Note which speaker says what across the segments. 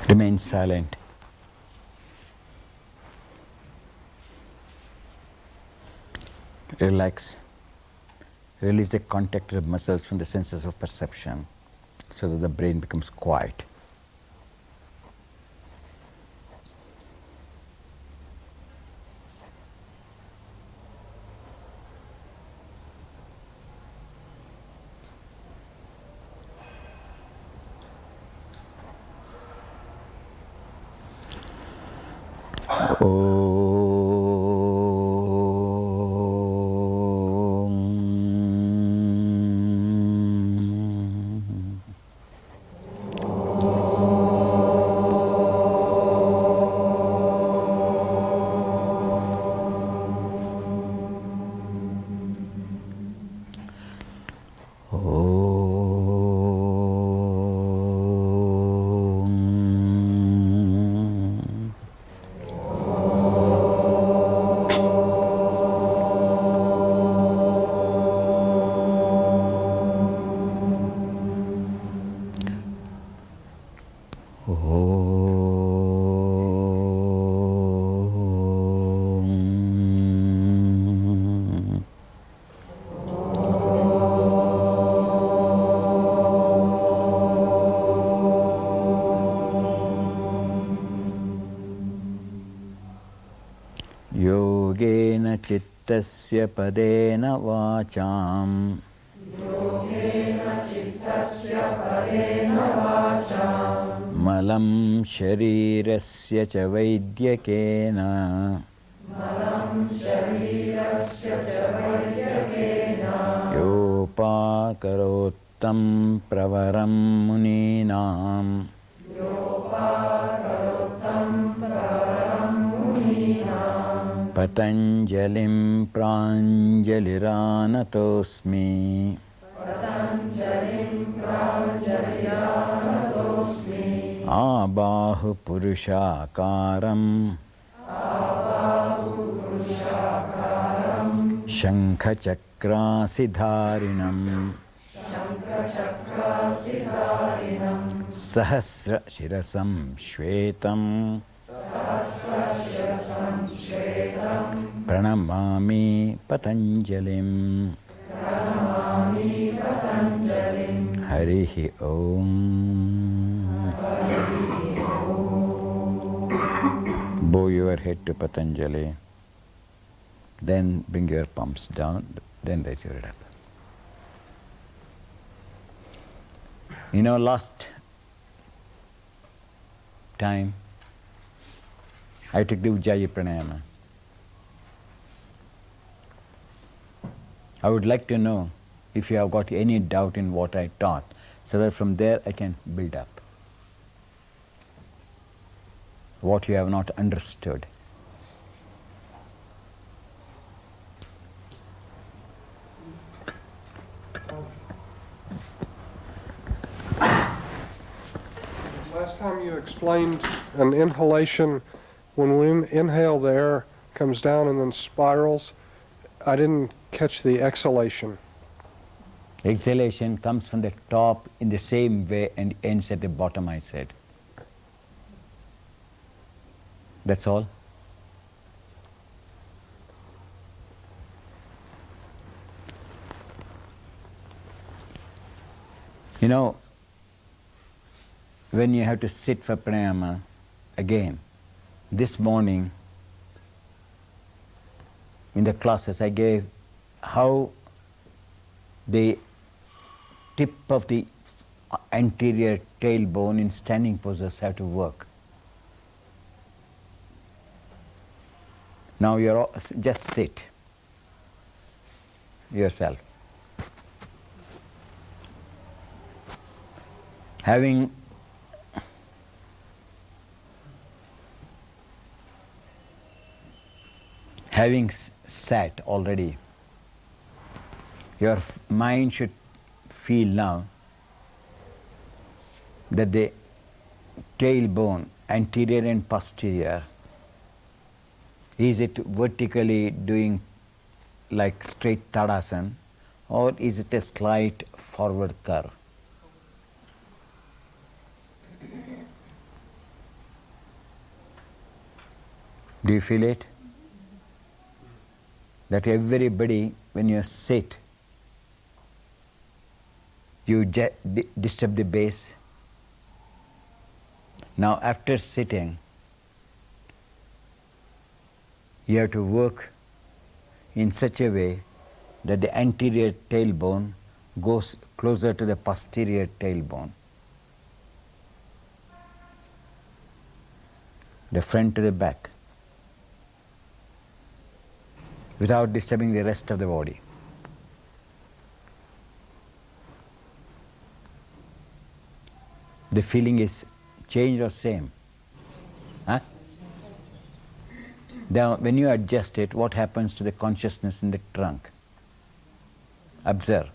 Speaker 1: Remain silent. Relax. Release the contact of muscles from the senses of perception so that the brain becomes quiet. योगेन चित्तस्य पदेन वाचाम् मलं शरीरस्य च वैद्यकेन योपाकरोत्तं प्रवरं मुनीनाम् पतञ्जलिं प्राञ्जलिरानतोऽस्मि आबाहुपुरुषाकारम् शङ्खचक्रासिधारिणम् सहस्रशिरसं श्वेतम् प्रणमामि पतञ्जलिम् हरिः ओम् Bow your head to Patanjali, then bring your palms down, then raise your head up. You know, last time I took the Ujjayi Pranayama. I would like to know if you have got any doubt in what I taught, so that from there I can build up what you have not understood.
Speaker 2: Last time you explained an inhalation, when we inhale, the air comes down and then spirals. I didn't catch the exhalation.
Speaker 1: Exhalation comes from the top in the same way and ends at the bottom, I said. That's all. You know, when you have to sit for pranayama, again, this morning in the classes I gave how the tip of the anterior tailbone in standing poses have to work. Now you're all, just sit yourself. Having sat already, your mind should feel now that the tailbone, anterior and posterior, is it vertically doing like straight Tadasana, or is it a slight forward curve? Do you feel it? That everybody, when you sit, you disturb the base. Now after sitting, you have to work in such a way that the anterior tailbone goes closer to the posterior tailbone, the front to the back, without disturbing the rest of the body. The feeling is changed or same? Huh? Now, when you adjust it, what happens to the consciousness in the trunk? Observe.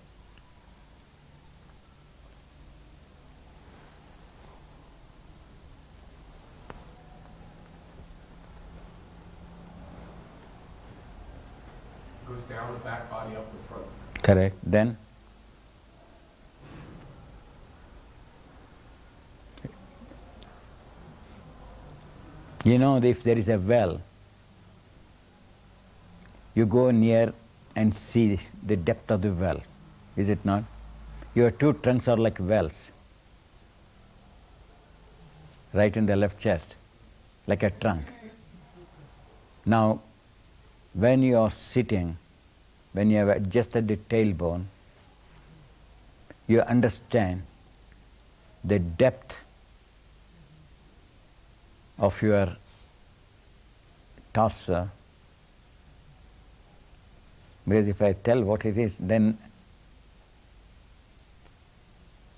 Speaker 3: Goes down the back body, up the front.
Speaker 1: Correct. Then? You know, if there is a well, you go near and see the depth of the well, is it not? Your two trunks are like wells, right in the left chest, like a trunk. Now, when you are sitting, when you have adjusted the tailbone, you understand the depth of your torso, because if I tell what it is, then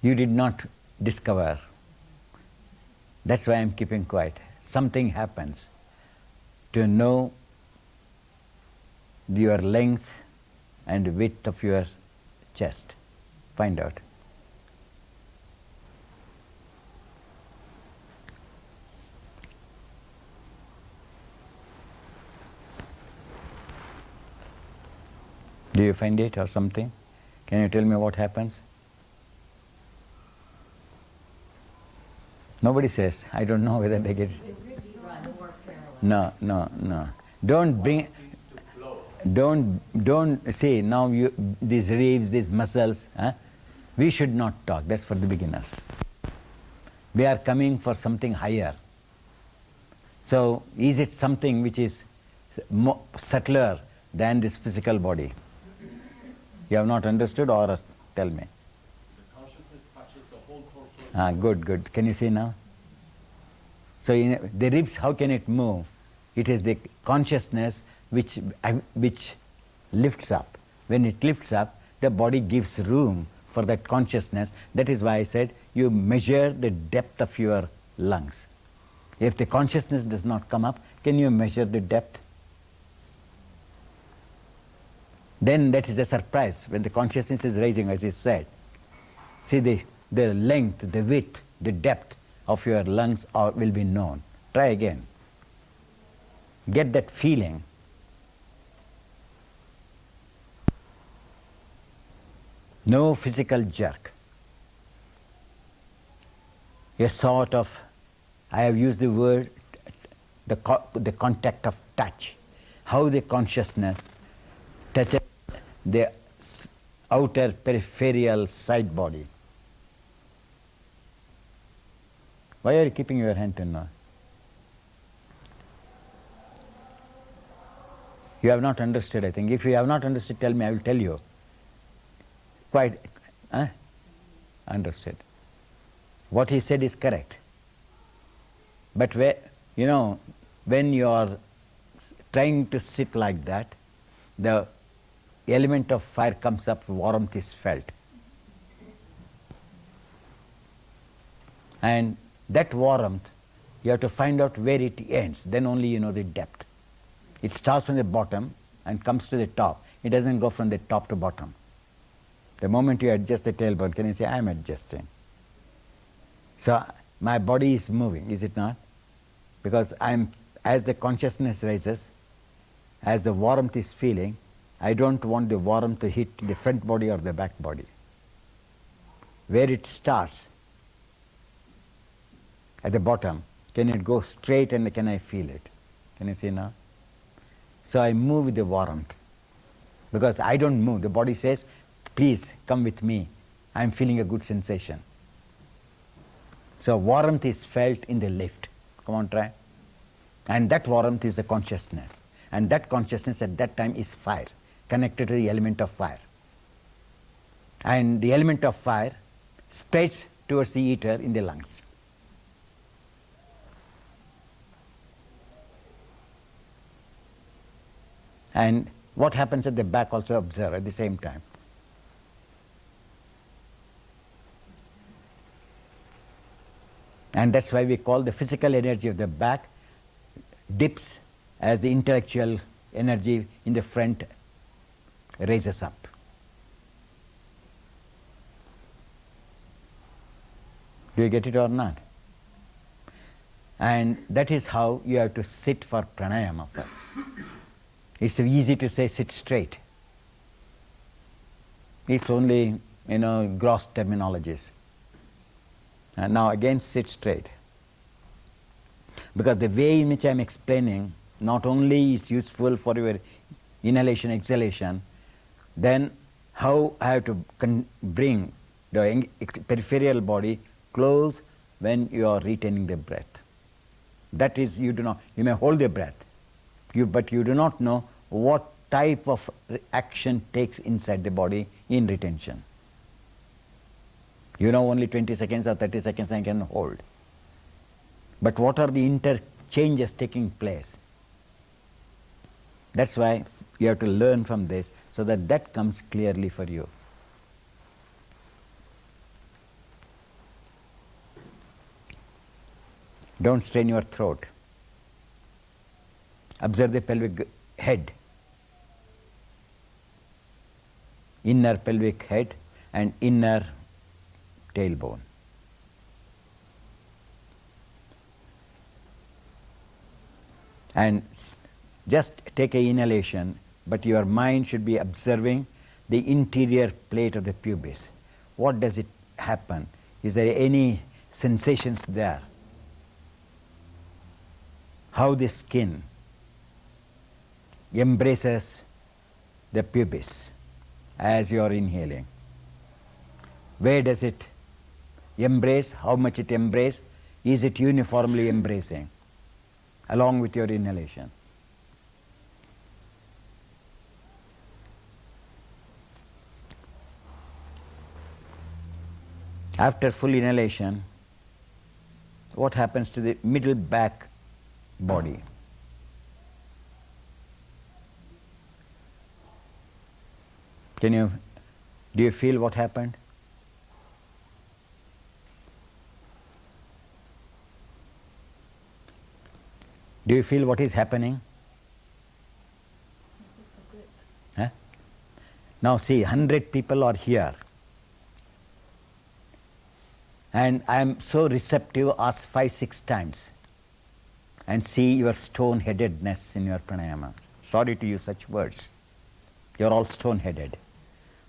Speaker 1: you did not discover. That's why I'm keeping quiet. Something happens to know your length and width of your chest. Find out. Do you find it or something? Can you tell me what happens? Nobody says. I don't know whether they get it. No. Don't see now these ribs, these muscles, we should not talk. That's for the beginners. We are coming for something higher. So is it something which is subtler than this physical body? You have not understood, or tell me.
Speaker 3: The consciousness touches the whole torso.
Speaker 1: Good. Can you see now? So the ribs, how can it move? It is the consciousness which lifts up. When it lifts up, the body gives room for that consciousness. That is why I said you measure the depth of your lungs. If the consciousness does not come up, can you measure the depth? Then that is a surprise when the consciousness is rising, as is said. See the length, the width, the depth of your lungs will be known. Try again. Get that feeling. No physical jerk. A sort of, I have used the word, the contact of touch. How the consciousness touches the outer peripheral side body. Why are you keeping your hand to now? You have not understood, I think. If you have not understood, tell me, I will tell you. Quite, understood. What he said is correct. But when you are trying to sit like that, the element of fire comes up, warmth is felt. And that warmth, you have to find out where it ends, then only you know the depth. It starts from the bottom and comes to the top. It doesn't go from the top to bottom. The moment you adjust the tailbone, can you say, I am adjusting? So my body is moving, is it not? Because as the consciousness rises, as the warmth is feeling, I don't want the warmth to hit the front body or the back body. Where it starts, at the bottom, can it go straight and can I feel it? Can you see now? So I move with the warmth. Because I don't move. The body says, please come with me. I am feeling a good sensation. So warmth is felt in the lift. Come on, try. And that warmth is the consciousness. And that consciousness at that time is fire, connected to the element of fire. And the element of fire spreads towards the ether in the lungs. And what happens at the back also observe at the same time. And that's why we call the physical energy of the back dips as the intellectual energy in the front raises up. Do you get it or not? And that is how you have to sit for pranayama first. It's easy to say sit straight. It's only, gross terminologies. And now again sit straight. Because the way in which I am explaining not only is useful for your inhalation, exhalation, then how I have to bring the peripheral body close when you are retaining the breath. That is, you may hold the breath, but you do not know what type of action takes inside the body in retention. You know only 20 seconds or 30 seconds I can hold. But what are the interchanges taking place? That's why you have to learn from this so that that comes clearly for you. Don't strain your throat. Observe the pelvic head. Inner pelvic head and inner tailbone. And just take an inhalation, but your mind should be observing the interior plate of the pubis. What does it happen? Is there any sensations there? How the skin embraces the pubis as you are inhaling. Where does it embrace? How much it embraces? Is it uniformly embracing along with your inhalation? After full inhalation, what happens to the middle back body? Do you feel what happened? Do you feel what is happening? Huh? Now see, 100 people are here. And I am so receptive, ask 5-6 times and see your stone-headedness in your pranayama. Sorry to use such words. You are all stone-headed.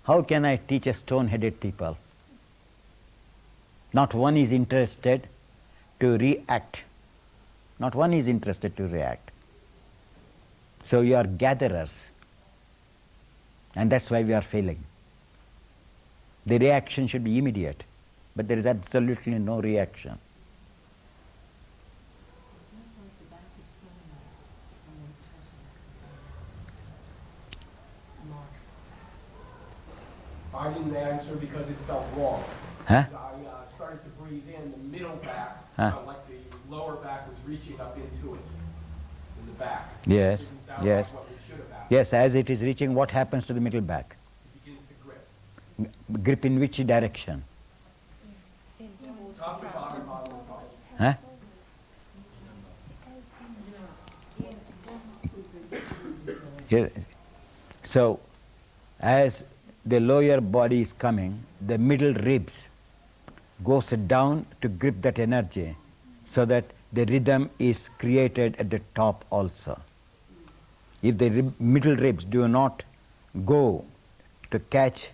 Speaker 1: How can I teach a stone-headed people? Not one is interested to react. Not one is interested to react. So you are gatherers. And that's why we are failing. The reaction should be immediate. But there is absolutely no reaction.
Speaker 3: I didn't answer because it felt wrong.
Speaker 1: Huh?
Speaker 3: I started to breathe in, the middle back, felt like the lower back was reaching up into it, in the back.
Speaker 1: Yes,
Speaker 3: It didn't sound
Speaker 1: yes.
Speaker 3: like what we should have asked.
Speaker 1: Yes, as it is reaching, what happens to the middle back?
Speaker 3: It begins to grip.
Speaker 1: Grip in which direction?
Speaker 3: Top to bottom, bottom to top.
Speaker 1: Huh? Yes. So, as the lower body is coming, the middle ribs goes down to grip that energy so that the rhythm is created at the top also. If the middle ribs do not go to catch,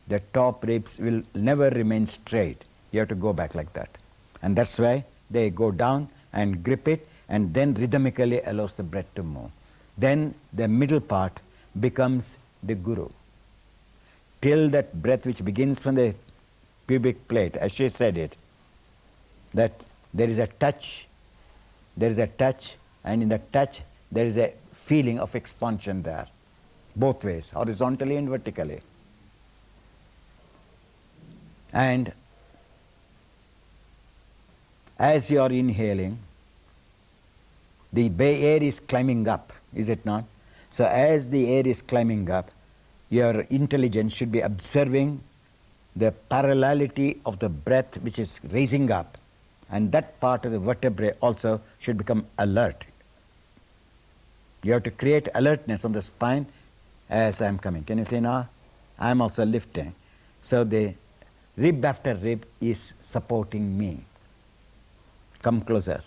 Speaker 1: the top ribs will never remain straight. You have to go back like that. And that's why they go down and grip it, and then rhythmically allows the breath to move. Then the middle part becomes the guru. Till that breath which begins from the pubic plate, as she said it, that there is a touch, and in that touch there is a feeling of expansion there, both ways, horizontally and vertically. And as you are inhaling, the air is climbing up, is it not? So as the air is climbing up, your intelligence should be observing the parallelity of the breath which is raising up, and that part of the vertebrae also should become alert. You have to create alertness on the spine as I am coming. Can you see now? I am also lifting. So the rib after rib is supporting me. Come closer.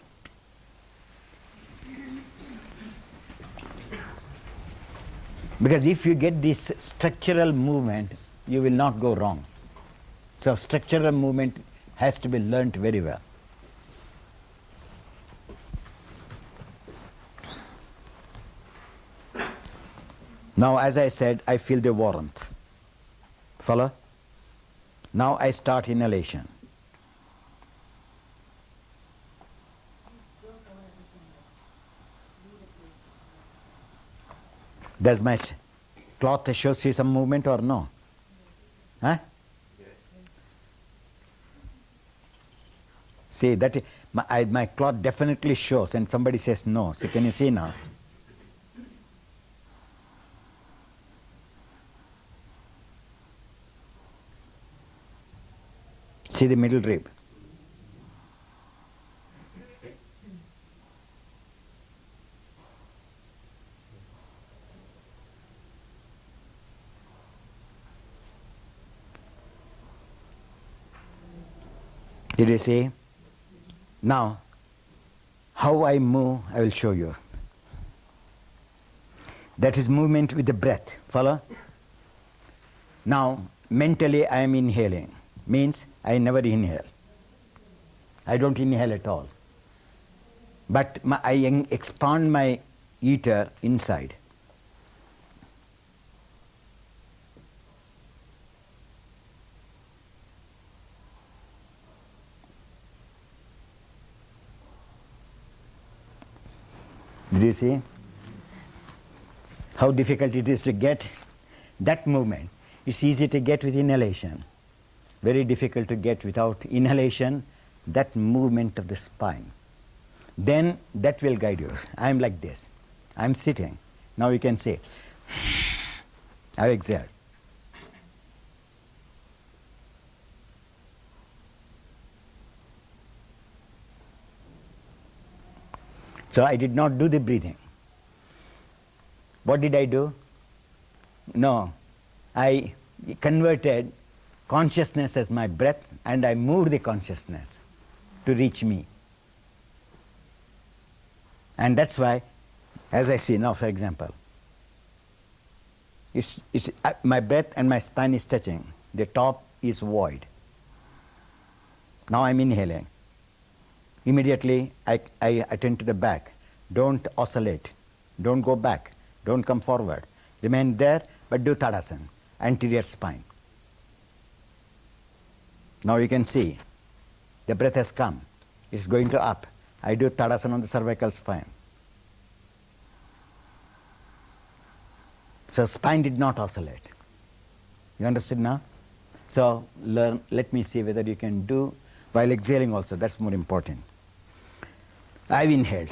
Speaker 1: Because if you get this structural movement, you will not go wrong. So structural movement has to be learnt very well. Now, as I said, I feel the warmth. Follow? Now I start inhalation. Does my cloth show see some movement or no? Huh? See, that my cloth definitely shows, and somebody says no. So can you see now? See the middle rib. Did you see? Now, how I move, I will show you. That is movement with the breath. Follow? Now, mentally I am inhaling. Means I never inhale. I don't inhale at all. But I expand my ether inside. Did you see how difficult it is to get that movement? It's easy to get with inhalation. Very difficult to get without inhalation, that movement of the spine. Then that will guide you. I am like this. I am sitting. Now you can see. I exhale. So I did not do the breathing. What did I do? No, I converted consciousness as my breath, and I moved the consciousness to reach me. And that's why, as I see now, for example, my breath and my spine is touching. The top is void. Now I'm inhaling. Immediately I attend to the back. Don't oscillate. Don't go back. Don't come forward. Remain there, but do Tadasana, anterior spine. Now you can see the breath has come. It's going to up. I do Tadasana on the cervical spine. So spine did not oscillate. You understood now? So let me see whether you can do while exhaling also. That's more important. I've inhaled.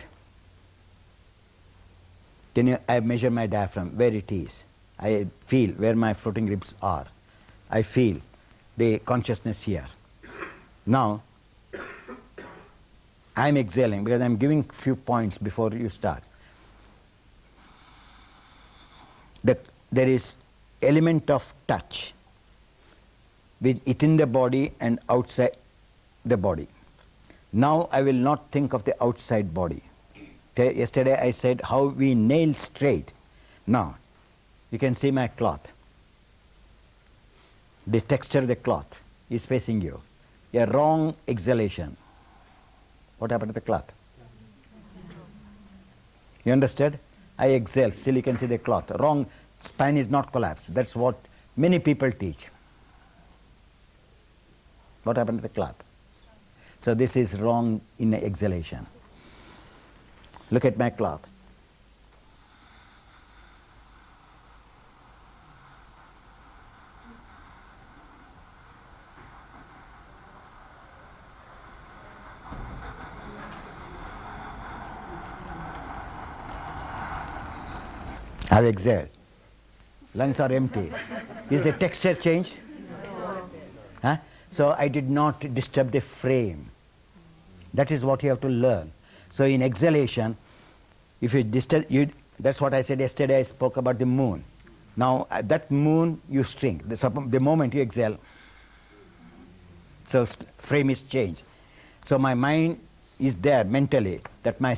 Speaker 1: I measure my diaphragm, where it is. I feel where my floating ribs are. I feel the consciousness here. Now, I'm exhaling because I'm giving few points before you start. There is element of touch with it in the body and outside the body. Now I will not think of the outside body. Yesterday I said how we nail straight. Now, you can see my cloth. The texture of the cloth is facing you. A wrong exhalation. What happened to the cloth? You understood? I exhale, still you can see the cloth. Wrong, spine is not collapsed. That's what many people teach. What happened to the cloth? So this is wrong in exhalation. Look at my cloth. I've exhaled. Lungs are empty. Is the texture changed? Huh? So I did not disturb the frame. That is what you have to learn. So in exhalation, if you disturb, that's what I said yesterday. I spoke about the moon. Now that moon you shrink. The moment you exhale, so frame is changed. So my mind is there mentally that my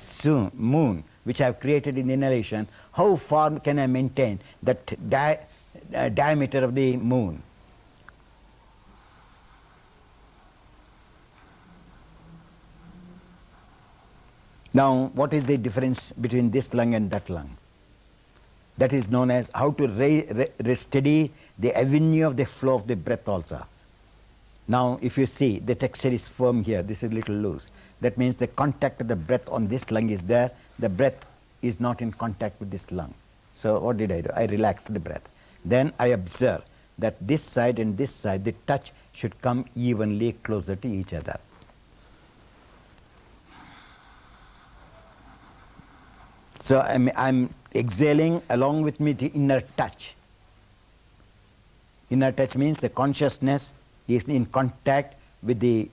Speaker 1: moon, which I have created in inhalation, how far can I maintain that diameter of the moon? Now, what is the difference between this lung and that lung? That is known as how to steady the avenue of the flow of the breath also. Now, if you see, the texture is firm here, this is a little loose. That means the contact of the breath on this lung is there, the breath is not in contact with this lung. So what did I do? I relaxed the breath. Then I observe that this side and this side, the touch should come evenly closer to each other. So I'm exhaling along with me the inner touch. Inner touch means the consciousness is in contact with the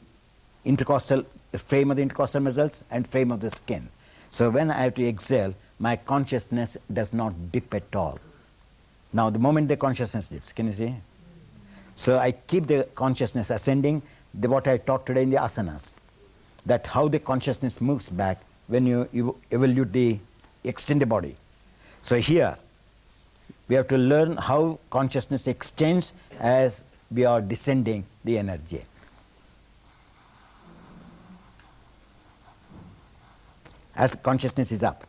Speaker 1: intercostal frame of the intercostal muscles and frame of the skin. So when I have to exhale, my consciousness does not dip at all. Now the moment the consciousness dips, can you see? So I keep the consciousness ascending, what I taught today in the asanas, that how the consciousness moves back when you extend the body. So here, we have to learn how consciousness extends as we are descending the energy. As consciousness is up,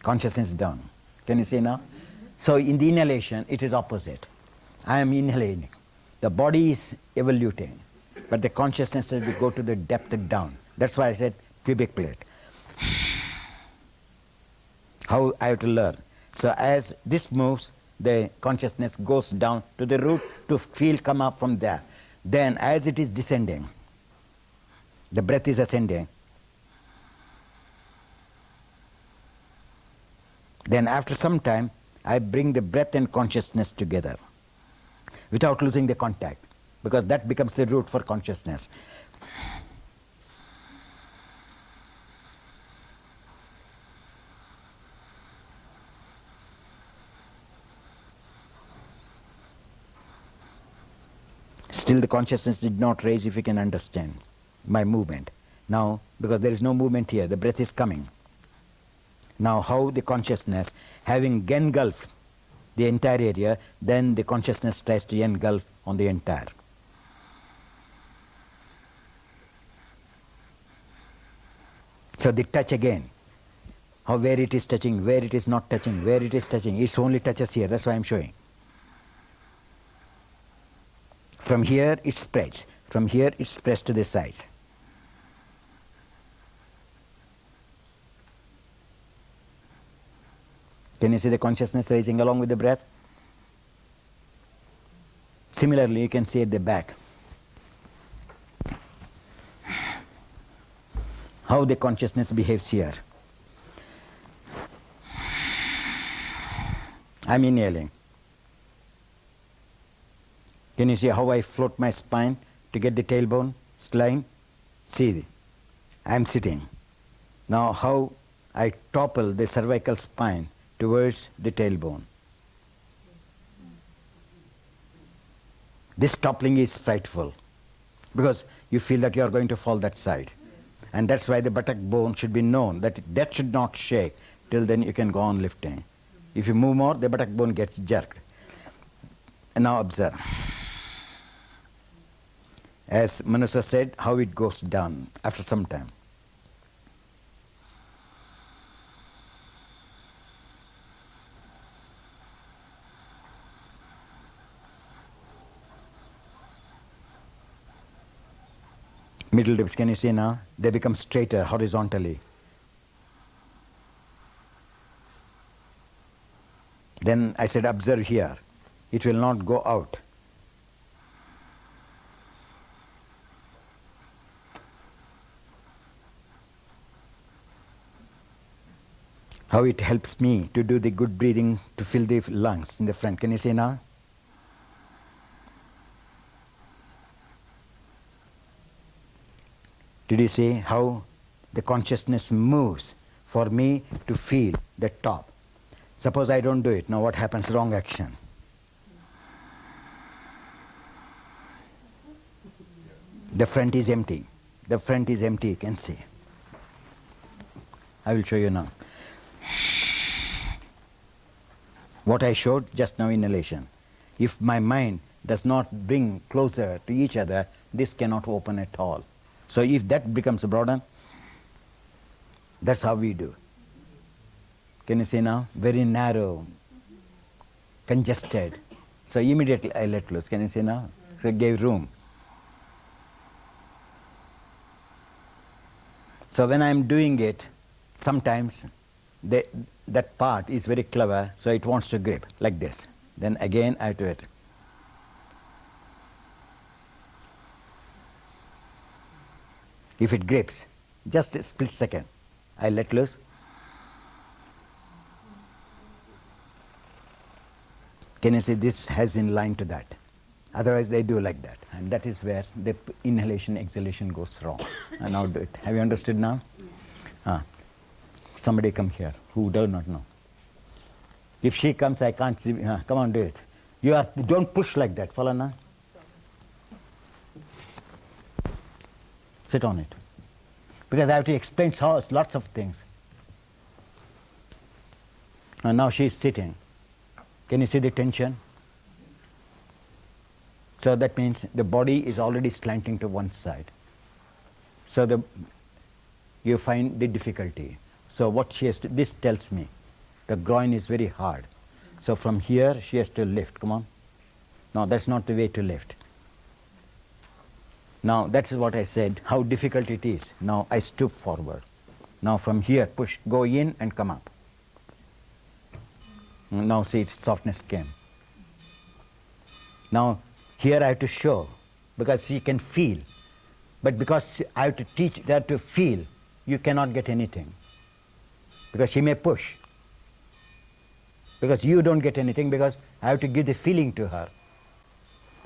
Speaker 1: consciousness is down. Can you see now? So in the inhalation, it is opposite. I am inhaling. The body is evoluting, but the consciousness has to go to the depth and down. That's why I said pubic plate. How I have to learn. So as this moves, the consciousness goes down to the root to feel come up from there. Then as it is descending, the breath is ascending. Then after some time, I bring the breath and consciousness together without losing the contact, because that becomes the root for consciousness. Still the consciousness did not raise, if you can understand my movement. Now, because there is no movement here, the breath is coming. Now how the consciousness, having engulfed the entire area, then the consciousness tries to engulf on the entire. So the touch again, how where it is touching, where it is not touching, where it is touching, it only touches here, that's why I'm showing. From here it spreads, from here it spreads to the sides. Can you see the consciousness raising along with the breath? Similarly, you can see at the back how the consciousness behaves here. I'm inhaling. Can you see how I float my spine to get the tailbone lying? See, I'm sitting. Now how I topple the cervical spine towards the tailbone. This toppling is frightful because you feel that you are going to fall that side. And that's why the buttock bone should be known, that should not shake till then you can go on lifting. If you move more, the buttock bone gets jerked. And now observe. As Manusa said, how it goes down after some time. Middle ribs, can you see now? They become straighter horizontally. Then I said, observe here. It will not go out. How it helps me to do the good breathing, to fill the lungs in the front. Can you see now? Did you see how the consciousness moves for me to feel the top? Suppose I don't do it. Now what happens? Wrong action. The front is empty. The front is empty, you can see. I will show you now. What I showed just now, inhalation. If my mind does not bring closer to each other, this cannot open at all. So if that becomes broadened, that's how we do. Can you see now? Very narrow, congested. So immediately I let loose. Can you see now? So it gave room. So when I'm doing it, sometimes that part is very clever, so it wants to grip like this. Then again I do it. If it grips, just a split second, I let loose. Can you see this has in line to that? Otherwise they do like that. And that is where the inhalation, exhalation goes wrong. And now do it. Have you understood now? Somebody come here who does not know. If she comes, I can't see. Come on, do it. Don't push like that. Follow now. Sit on it. Because I have to explain lots of things. And now she is sitting. Can you see the tension? So that means the body is already slanting to one side. So you find the difficulty. So what she has to, this tells me, the groin is very hard. So from here she has to lift, come on. No, that's not the way to lift. Now that is what I said, how difficult it is. Now I stoop forward. Now from here push, go in and come up. Now see, softness came. Now here I have to show, because she can feel. But because I have to teach her to feel, you cannot get anything. Because she may push. Because you don't get anything, because I have to give the feeling to her.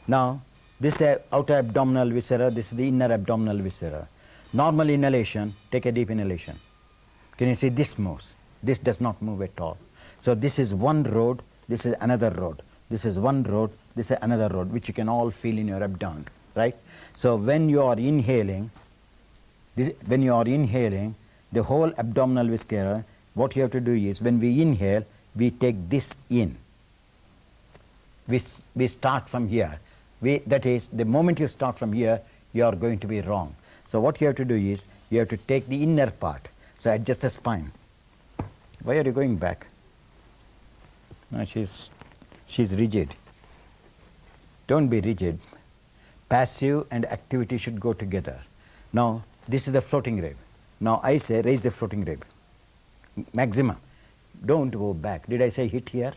Speaker 1: Now, this is the outer abdominal viscera, this is the inner abdominal viscera. Normal inhalation, take a deep inhalation. Can you see this moves? This does not move at all. So this is one road, this is another road. This is one road, this is another road, which you can all feel in your abdomen, right? So when you are inhaling, the whole abdominal viscera, what you have to do is, when we inhale, we take this in. We start from here. That is, the moment you start from here, you are going to be wrong. So what you have to do is, you have to take the inner part. So adjust the spine. Why are you going back? No, she's rigid. Don't be rigid. Passive and activity should go together. Now, this is the floating rib. Now I say, raise the floating rib. Maximum. Don't go back. Did I say hit here?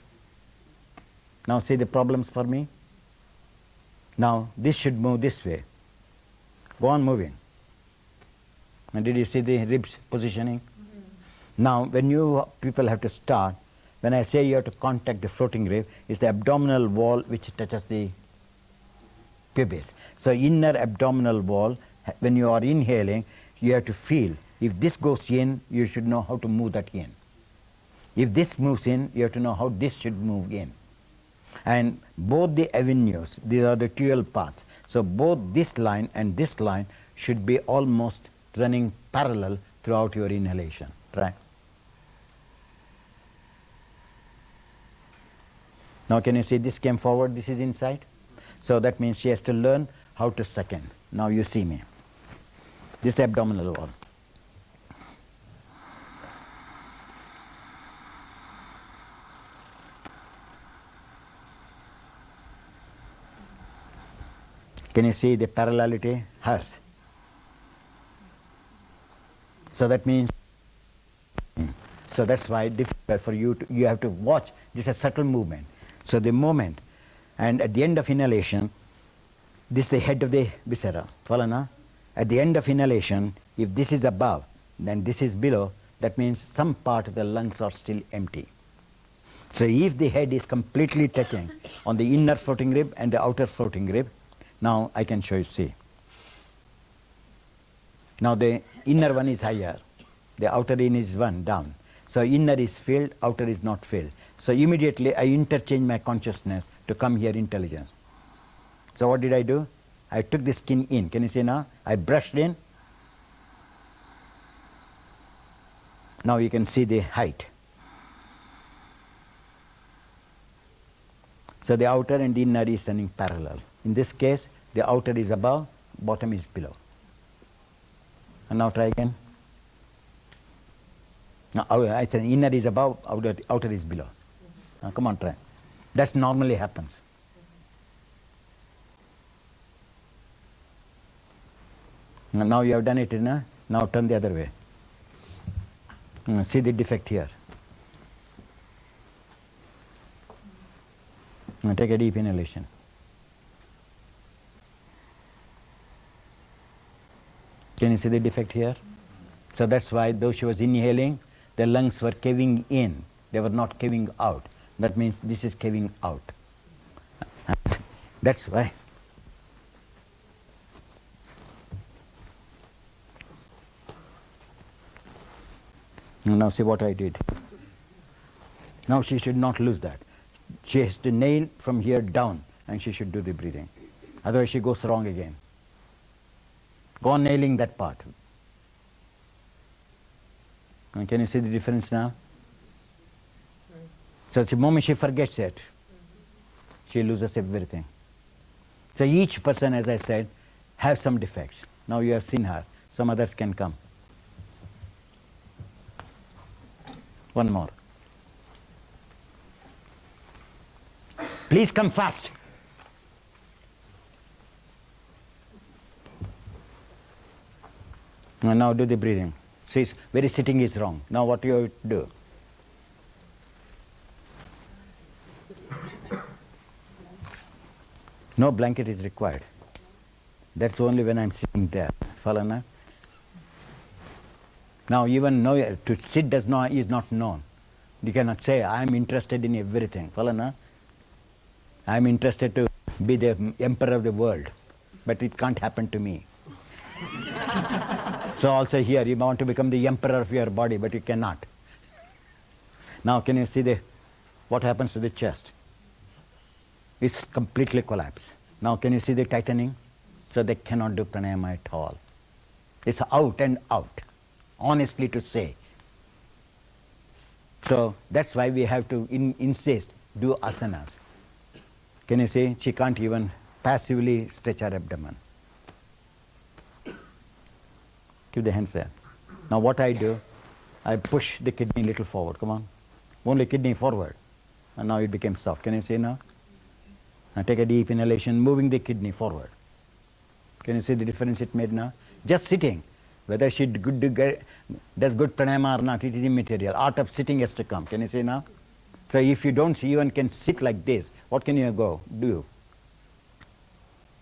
Speaker 1: Now see the problems for me? Now this should move this way. Go on moving. And did you see the ribs positioning? Mm-hmm. Now when you people have to start, when I say you have to contact the floating rib, it's the abdominal wall which touches the pubis. So inner abdominal wall, when you are inhaling, you have to feel. If this goes in, you should know how to move that in. If this moves in, you have to know how this should move in. And both the avenues, these are the dual paths. So both this line and this line should be almost running parallel throughout your inhalation, right? Now can you see this came forward, this is inside? So that means she has to learn how to suck in. Now you see me. This is the abdominal wall. Can you see the parallelity? Hers. So that means, so that's why difficult for you to, you have to watch. This is a subtle movement. So the moment, and at the end of inhalation, this is the head of the viscera. Follow now? At the end of inhalation, if this is above, then this is below, that means some part of the lungs are still empty. So if the head is completely touching on the inner floating rib and the outer floating rib, now I can show you, see. Now the inner one is higher, the outer in is one down. So inner is filled, outer is not filled. So immediately I interchange my consciousness to come here intelligence. So what did I do? I took the skin in. Can you see now? I brushed in. Now you can see the height. So the outer and the inner is running parallel. In this case, the outer is above, bottom is below. And now try again. Now I said inner is above, outer is below. Now come on, try. That normally happens. Now you have done it, now turn the other way. See the defect here. Now take a deep inhalation. Can you see the defect here? So that's why though she was inhaling, the lungs were caving in. They were not caving out. That means this is caving out. That's why. Now see what I did. Now she should not lose that. She has to nail from here down and she should do the breathing. Otherwise she goes wrong again. Go on nailing that part. And can you see the difference now? So the moment she forgets it, she loses everything. So each person, as I said, has some defects. Now you have seen her. Some others can come. One more. Please come fast. Now do the breathing. See, very sitting is wrong. Now what you have to do? No blanket is required. That's only when I'm sitting there. Follow now? Now even to sit is not known. You cannot say, I'm interested in everything. Follow now? I'm interested to be the emperor of the world. But it can't happen to me. So also here, you want to become the emperor of your body, but you cannot. Now can you see what happens to the chest? It's completely collapsed. Now can you see the tightening? So they cannot do pranayama at all. It's out and out, honestly to say. So that's why we have to insist, do asanas. Can you see? She can't even passively stretch her abdomen. Keep the hands there. Now what I do, I push the kidney a little forward. Come on. Only kidney forward. And now it became soft. Can you see now? Now take a deep inhalation, moving the kidney forward. Can you see the difference it made now? Just sitting. Whether she does good pranayama or not, it is immaterial. Art of sitting has to come. Can you see now? So if you don't even can sit like this, what can you do?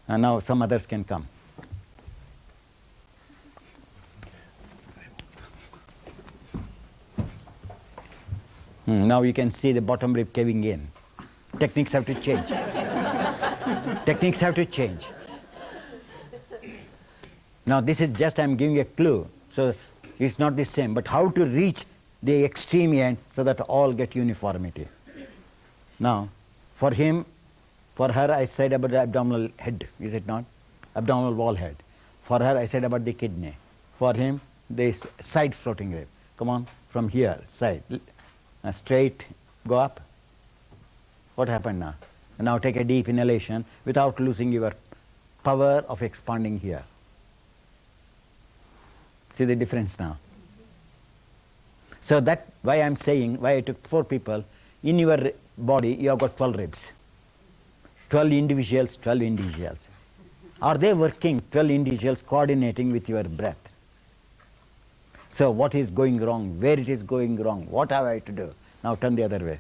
Speaker 1: And now some others can come. Now you can see the bottom rib caving in. Techniques have to change. Techniques have to change. Now this is just I'm giving a clue. So it's not the same. But how to reach the extreme end so that all get uniformity. Now, for him, for her I said about the abdominal head, is it not? Abdominal wall head. For her I said about the kidney. For him, the side floating rib. Come on, from here, side. Straight, go up. What happened now? Now take a deep inhalation without losing your power of expanding here. See the difference now? So that's why I'm saying, why I took 4 people, in your body you have got 12 ribs. 12 individuals, 12 individuals. Are they working, 12 individuals, coordinating with your breath? So what is going wrong, where it is going wrong, what have I to do? Now turn the other way.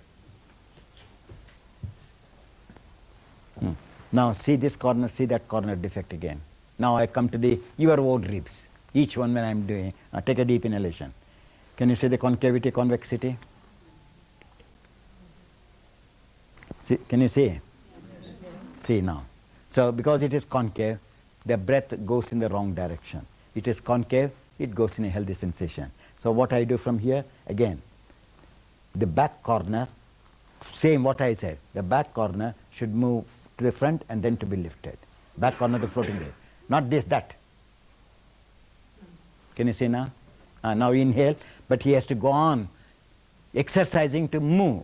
Speaker 1: Now see this corner, see that corner defect again. Now I come to your own ribs. Each one when I am doing, take a deep inhalation. Can you see the concavity, convexity? See, can you see? Yes. See now. So because it is concave, the breath goes in the wrong direction. It is concave, it goes in a healthy sensation. So what I do from here, again, the back corner, same what I said, the back corner should move to the front and then to be lifted. Back corner to floating rib. Not this, that. Can you see now? Now inhale, but he has to go on exercising to move.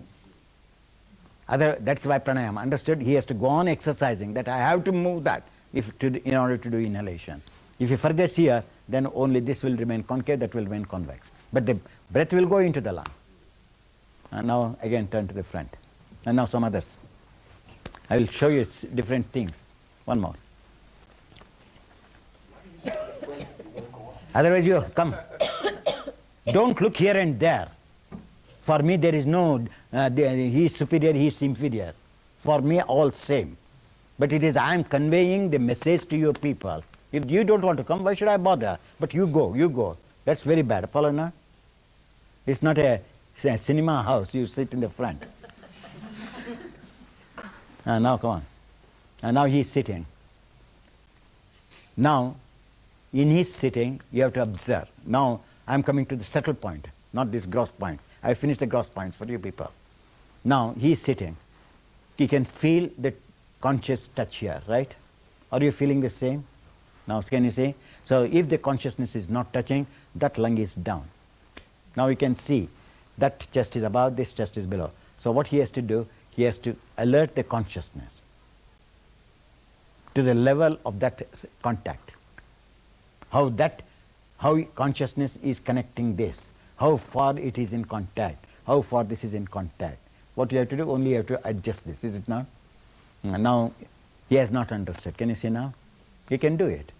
Speaker 1: That's why pranayama, understood? He has to go on exercising, that I have to move that in order to do inhalation. If he forgets here, then only this will remain concave, that will remain convex. But the breath will go into the lung. And now again turn to the front. And now some others. I will show you different things. One more. Otherwise you come. Don't look here and there. For me there is no, he is superior, he is inferior. For me all same. But it is I am conveying the message to your people. If you don't want to come, why should I bother? But you go. That's very bad. Follow now? It's not a cinema house, you sit in the front. Now come on. Now he is sitting. Now, in his sitting, you have to observe. Now, I am coming to the subtle point, not this gross point. I have finished the gross points for you people. Now, he is sitting. He can feel the conscious touch here, right? Are you feeling the same? Now, can you see? So, if the consciousness is not touching, that lung is down. Now, you can see that chest is above, this chest is below. So, what he has to do, he has to alert the consciousness to the level of that contact. How consciousness is connecting this, how far it is in contact, how far this is in contact. What you have to do, only you have to adjust this, is it not? Now, he has not understood. Can you see now? He can do it.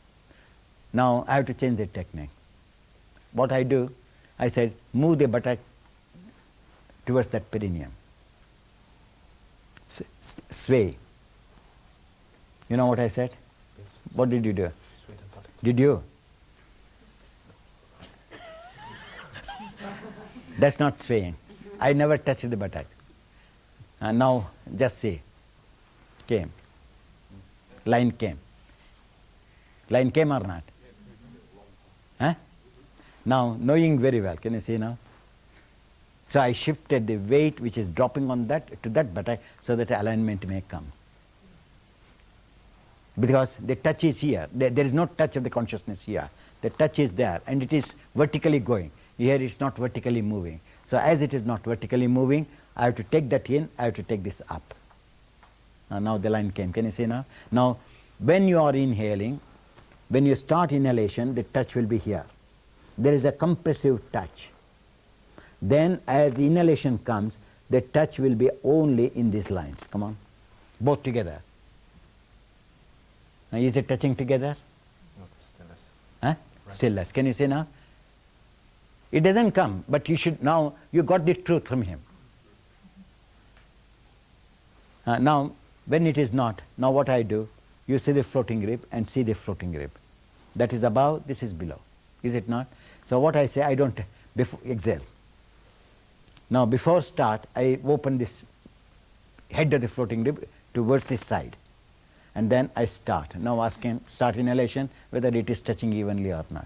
Speaker 1: Now, I have to change the technique. What I do, I said, move the buttock towards that perineum. Sway. You know what I said?
Speaker 4: Yes.
Speaker 1: What did you do?
Speaker 4: Sway the buttock.
Speaker 1: Did you? That's not swaying. I never touched the buttock. And now just see. Came. Line came. Line came or not? Huh? Now knowing very well, can you see now? So I shifted the weight which is dropping on that to that buttock so that alignment may come. Because the touch is here. There is no touch of the consciousness here. The touch is there and it is vertically going. Here it's not vertically moving. So as it is not vertically moving, I have to take that in, I have to take this up. Now the line came. Can you see now? Now when you are inhaling, when you start inhalation, the touch will be here. There is a compressive touch. Then as the inhalation comes, the touch will be only in these lines. Come on. Both together. Now is it touching together?
Speaker 4: No, still less.
Speaker 1: Huh?
Speaker 4: Right.
Speaker 1: Still less. Can you see now? It doesn't come, but you should now, you got the truth from him. Now, when it is not, now what I do, you see the floating rib and see the floating rib. That is above, this is below. Is it not? So what I say, I don't, exhale. Now before start, I open this head of the floating rib towards this side. And then I start. Now ask him, start inhalation, whether it is touching evenly or not.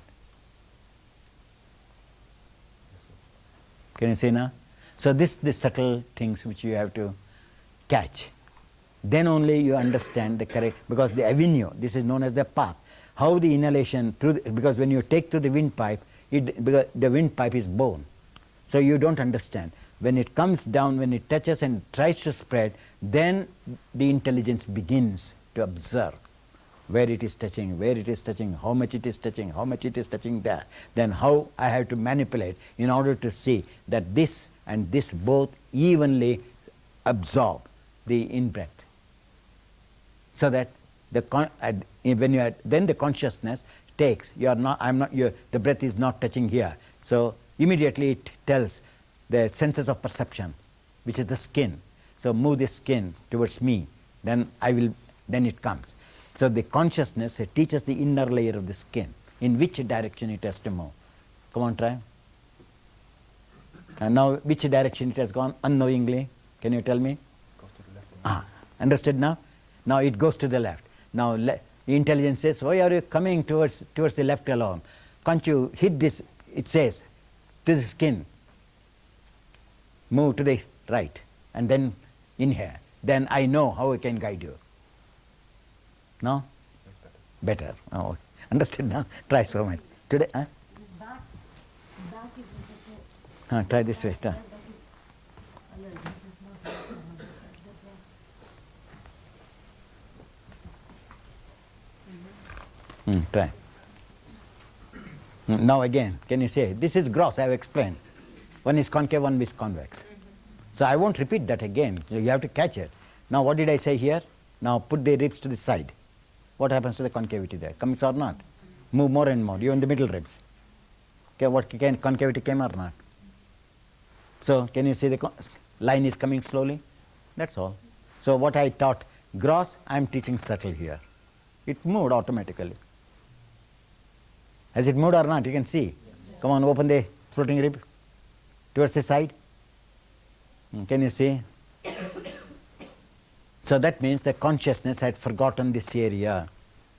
Speaker 1: Can you see now? So the subtle things which you have to catch. Then only you understand the correct, because the avenue, this is known as the path. How the inhalation, because when you take to the windpipe, because the windpipe is bone. So you don't understand. When it comes down, when it touches and tries to spread, then the intelligence begins to observe where it is touching, how much it is touching there. Then how I have to manipulate in order to see that this and this both evenly absorb the in-breath. So that then the consciousness takes, the breath is not touching here. So immediately it tells the senses of perception, which is the skin. So move the skin towards me, then it comes. So the consciousness, it teaches the inner layer of the skin, in which direction it has to move. Come on, try. And now which direction it has gone unknowingly? Can you tell me?
Speaker 4: Goes to the left.
Speaker 1: Understood now? Now it goes to the left. Now the intelligence says, why are you coming towards the left alone? Can't you hit this, it says, to the skin. Move to the right and then inhale. Then I know how I can guide you. No? Better. Oh, understood now? Try so much. Today,
Speaker 5: Back is what you say.
Speaker 1: try this way. Try.
Speaker 5: That is, this is not that's
Speaker 1: Try. Now again, can you say, this is gross, I have explained. One is concave, one is convex. So I won't repeat that again, so you have to catch it. Now what did I say here? Now put the ribs to the side. What happens to the concavity there? Comes or not? Move more and more, even the middle ribs. Okay, what concavity came or not? So can you see the line is coming slowly? That's all. So what I taught gross, I am teaching subtle here. It moved automatically. Has it moved or not? You can see. Yes. Come on, open the floating rib towards the side. Can you see? So that means the consciousness had forgotten this area.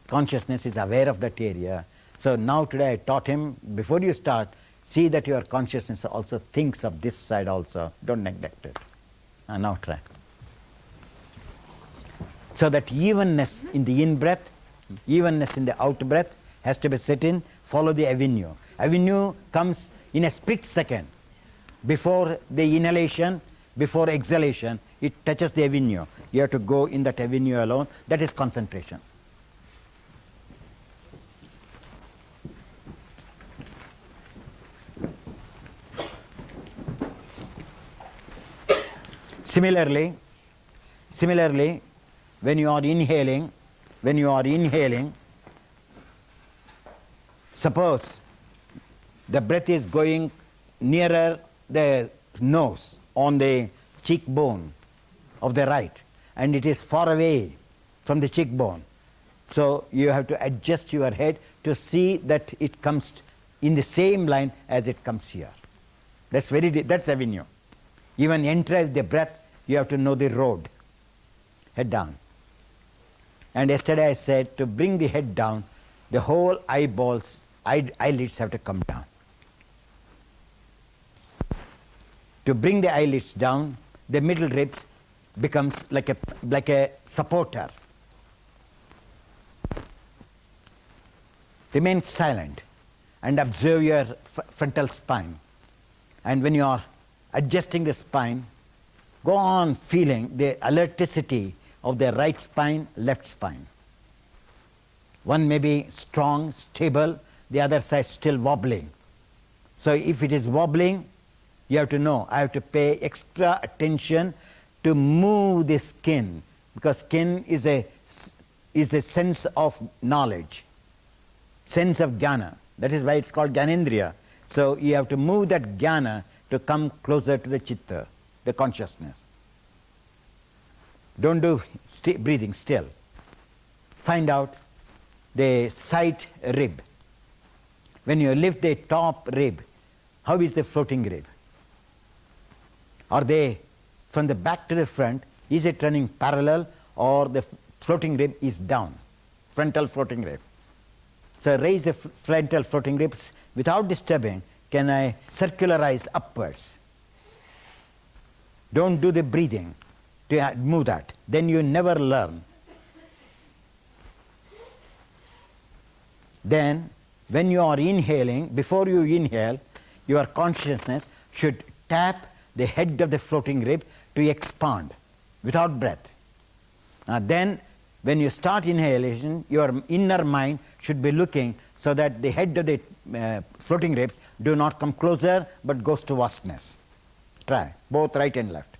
Speaker 1: Consciousness is aware of that area. So now today I taught him, before you start, see that your consciousness also thinks of this side also. Don't neglect it. Now try. So that evenness in the in-breath, evenness in the out-breath has to be set in. Follow the avenue. Avenue comes in a split second. Before the inhalation, before exhalation, it touches the avenue. You have to go in that avenue alone. That is concentration. Similarly, when you are inhaling, suppose the breath is going nearer the nose on the cheekbone of the right, and it is far away from the cheekbone. So you have to adjust your head to see that it comes in the same line as it comes here. That's avenue. Even enter the breath, you have to know the road. Head down. And yesterday I said to bring the head down, the whole eyelids have to come down. To bring the eyelids down, the middle ribs becomes like a supporter. Remain silent and observe your frontal spine. And when you are adjusting the spine, go on feeling the elasticity of the right spine, left spine. One may be strong, stable, the other side still wobbling. So if it is wobbling, you have to know, I have to pay extra attention to move the skin, because skin is a sense of knowledge, sense of jnana. That is why it's called Jnanendriya. So you have to move that jnana to come closer to the chitta, the consciousness. Don't do breathing still. Find out the side rib. When you lift the top rib, how is the floating rib? Are they from the back to the front? Is it running parallel, or the floating rib is down? Frontal floating rib. So raise the frontal floating ribs without disturbing. Can I circularize upwards? Don't do the breathing to move that. Then you never learn. Then when you are inhaling, before you inhale, your consciousness should tap the head of the floating rib to expand without breath. Then when you start inhalation, your inner mind should be looking so that the head of the floating ribs do not come closer but goes to vastness. Try, both right and left.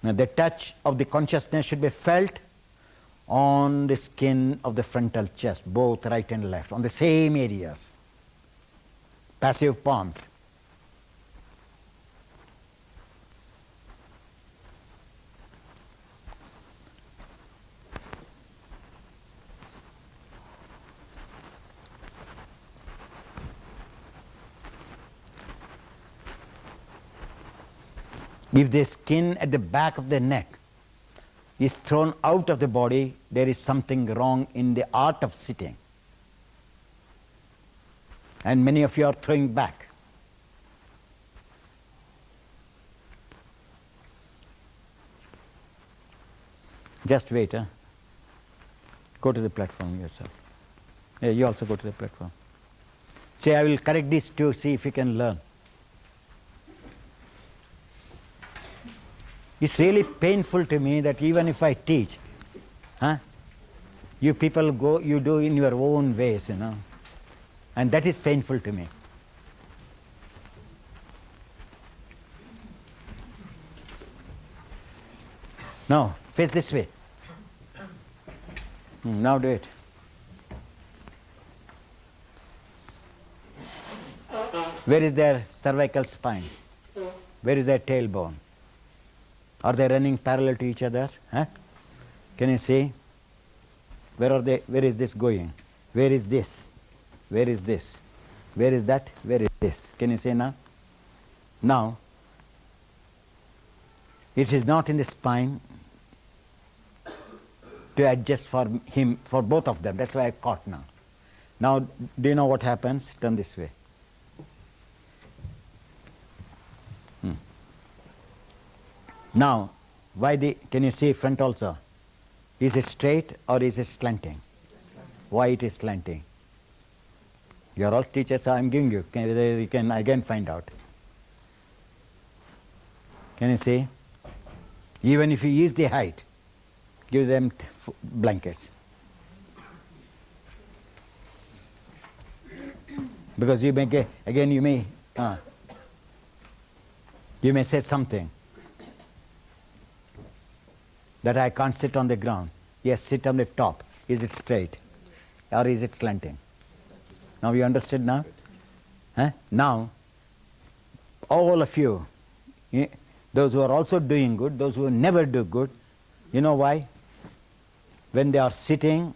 Speaker 1: Now the touch of the consciousness should be felt on the skin of the frontal chest, both right and left, on the same areas. passive palms. If the skin at the back of the neck is thrown out of the body, there is something wrong in the art of sitting. And many of you are throwing back. Just wait, huh? Go to the platform yourself. Yeah, you also go to the platform. See, I will correct these two, see if you can learn. It's really painful to me that even if I teach, you people go, you do in your own ways, and that is painful to me. Now, face this way. Now do it. Where is their cervical spine? Where is their tailbone? Are they running parallel to each other? Can you see? Where are they? Where is this going? Where is this? Where is this? Where is that? Where is this? Can you see now? Now, it is not in the spine to adjust for him, for both of them. That's why I caught now. Now, do you know what happens? Turn this way. Now, can you see front also? Is it straight or is it slanting? Why it is slanting? You are all teachers, so I am giving you. You can again find out. Can you see? Even if you use the height, give them blankets. Because you may get, again you may say something. That I can't sit on the ground. Yes, sit on the top. Is it straight or is it slanting? Now you understood now? Now, all of you, those who are also doing good, those who never do good, you know why? When they are sitting,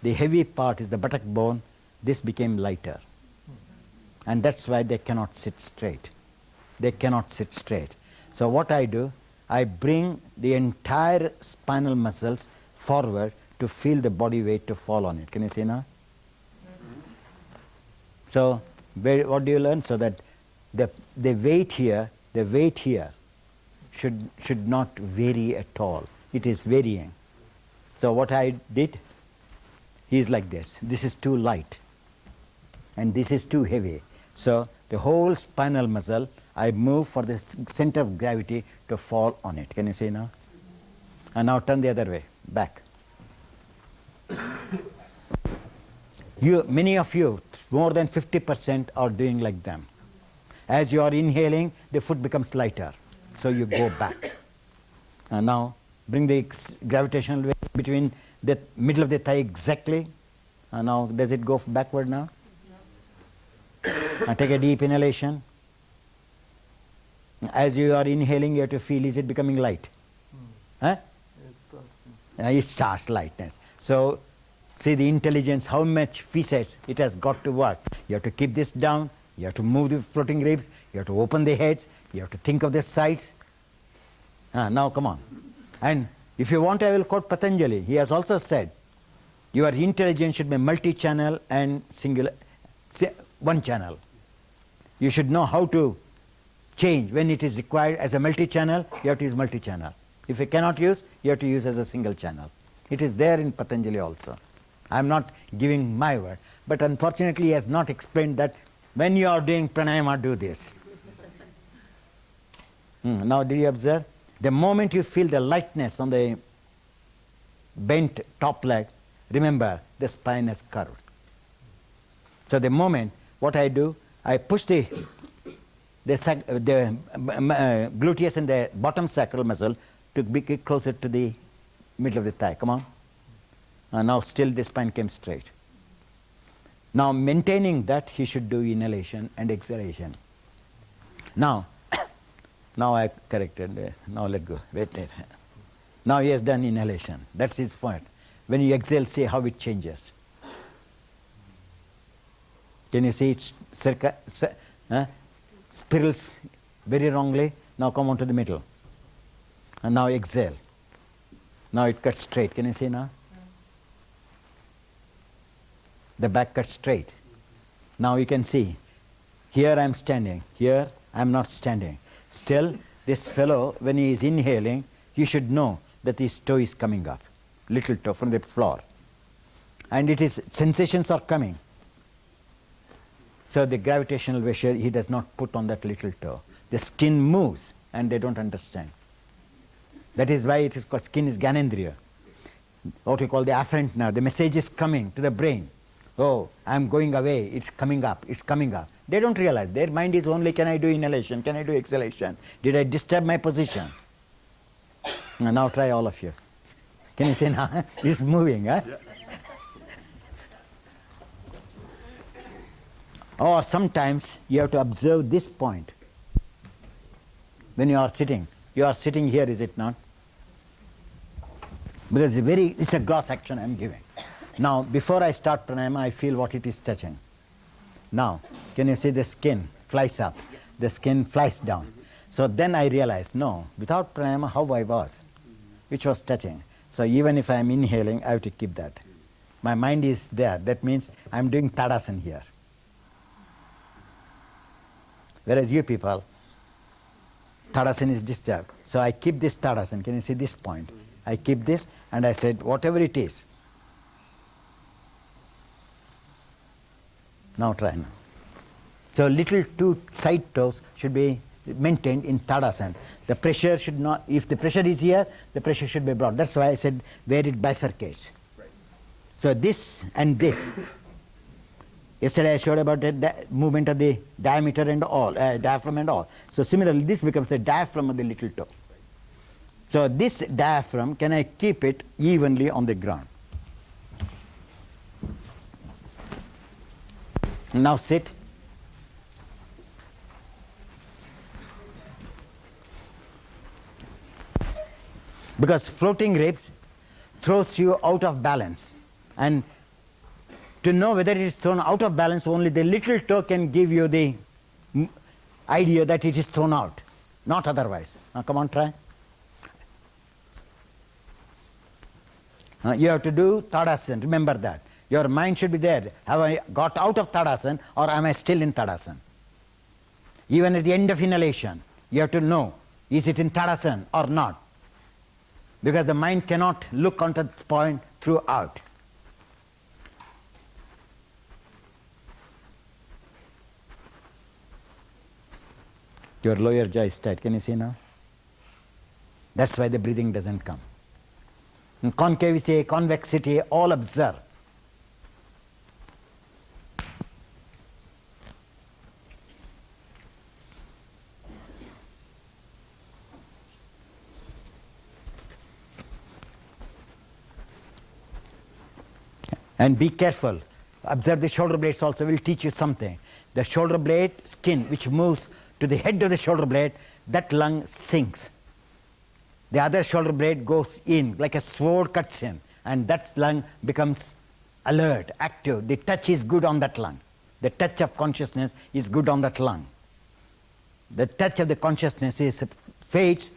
Speaker 1: the heavy part is the buttock bone, this became lighter. And that's why they cannot sit straight. They cannot sit straight. So what I do, I bring the entire spinal muscles forward to feel the body weight to fall on it. Can you see now? So, what do you learn? So that the weight here should not vary at all. It is varying. So what I did is like this. This is too light and this is too heavy. So the whole spinal muscle, I move for the center of gravity to fall on it. Can you see now? And now turn the other way, back. Many of you, more than 50% are doing like them. As you are inhaling, the foot becomes lighter. So you go back. And now bring the gravitational weight between the middle of the thigh exactly. And now does it go backward now? And take a deep inhalation. As you are inhaling, you have to feel, is it becoming light? It starts lightness. So, see the intelligence, how much facets it has got to work. You have to keep this down, you have to move the floating ribs, you have to open the heads, you have to think of the sides. Now come on. And if you want, I will quote Patanjali. He has also said, your intelligence should be multi-channel and singular, one channel. You should know how to change when it is required as a multi-channel. You have to use multi-channel. If you cannot use, you have to use as a single channel. It is there in Patanjali also. I am not giving my word, but unfortunately he has not explained that when you are doing pranayama, do this. Now do you observe? The moment you feel the lightness on the bent top leg, remember the spine is curved. So the moment, what I do, I push the gluteus and the bottom sacral muscle to be closer to the middle of the thigh. Come on. And now still the spine came straight. Now maintaining that, he should do inhalation and exhalation. Now, now I corrected, now let go, wait. Now he has done inhalation, that's his point. When you exhale, see how it changes. Can you see it spirals very wrongly? Now come on to the middle. And now exhale. Now it cuts straight. Can you see now? The back cuts straight. Now you can see. Here I am standing. Here I am not standing. Still, this fellow, when he is inhaling, you should know that his toe is coming up. Little toe from the floor. And it is, sensations are coming. So the gravitational pressure he does not put on that little toe. The skin moves and they don't understand. That is why it is called skin is Gyanendriya. What we call the afferent nerve. The message is coming to the brain. Oh, I am going away, it's coming up, it's coming up. They don't realize. Their mind is only, can I do inhalation, can I do exhalation? Did I disturb my position? Now try all of you. Can you see now? It's moving, huh? Yeah. Or sometimes you have to observe this point. When you are sitting here, is it not? Because it's a gross action I am giving. Now, before I start pranayama, I feel what it is touching. Now, can you see the skin flies up, the skin flies down. So then I realize, no, without pranayama, how I was, which was touching. So even if I am inhaling, I have to keep that. My mind is there. That means I am doing tadasana here. Whereas you people, tadasana is disturbed. So I keep this tadasana. Can you see this point? I keep this and I said, whatever it is. Now try now. So little two side toes should be maintained in tadasana. The pressure should not, if the pressure is here, the pressure should be brought. That's why I said where it bifurcates. Right. So this and this. Yesterday I showed about the movement of the diameter and all, diaphragm and all. So similarly this becomes the diaphragm of the little toe. So this diaphragm, can I keep it evenly on the ground? Now sit. Because floating ribs throws you out of balance, and to know whether it is thrown out of balance, only the little toe can give you the idea that it is thrown out, not otherwise. Now come on, try. You have to do tadasana, remember that. Your mind should be there. Have I got out of tadasana or am I still in tadasana? Even at the end of inhalation, you have to know, is it in tadasana or not? Because the mind cannot look onto the point throughout. Your lower jaw is tight. Can you see now? That's why the breathing doesn't come. And concavity, convexity, all observe. And be careful. Observe the shoulder blades also, will teach you something. The shoulder blade skin which moves to the head of the shoulder blade, that lung sinks. The other shoulder blade goes in, like a sword cuts in, and that lung becomes alert, active. The touch is good on that lung. The touch of consciousness is good on that lung. The touch of the consciousness fades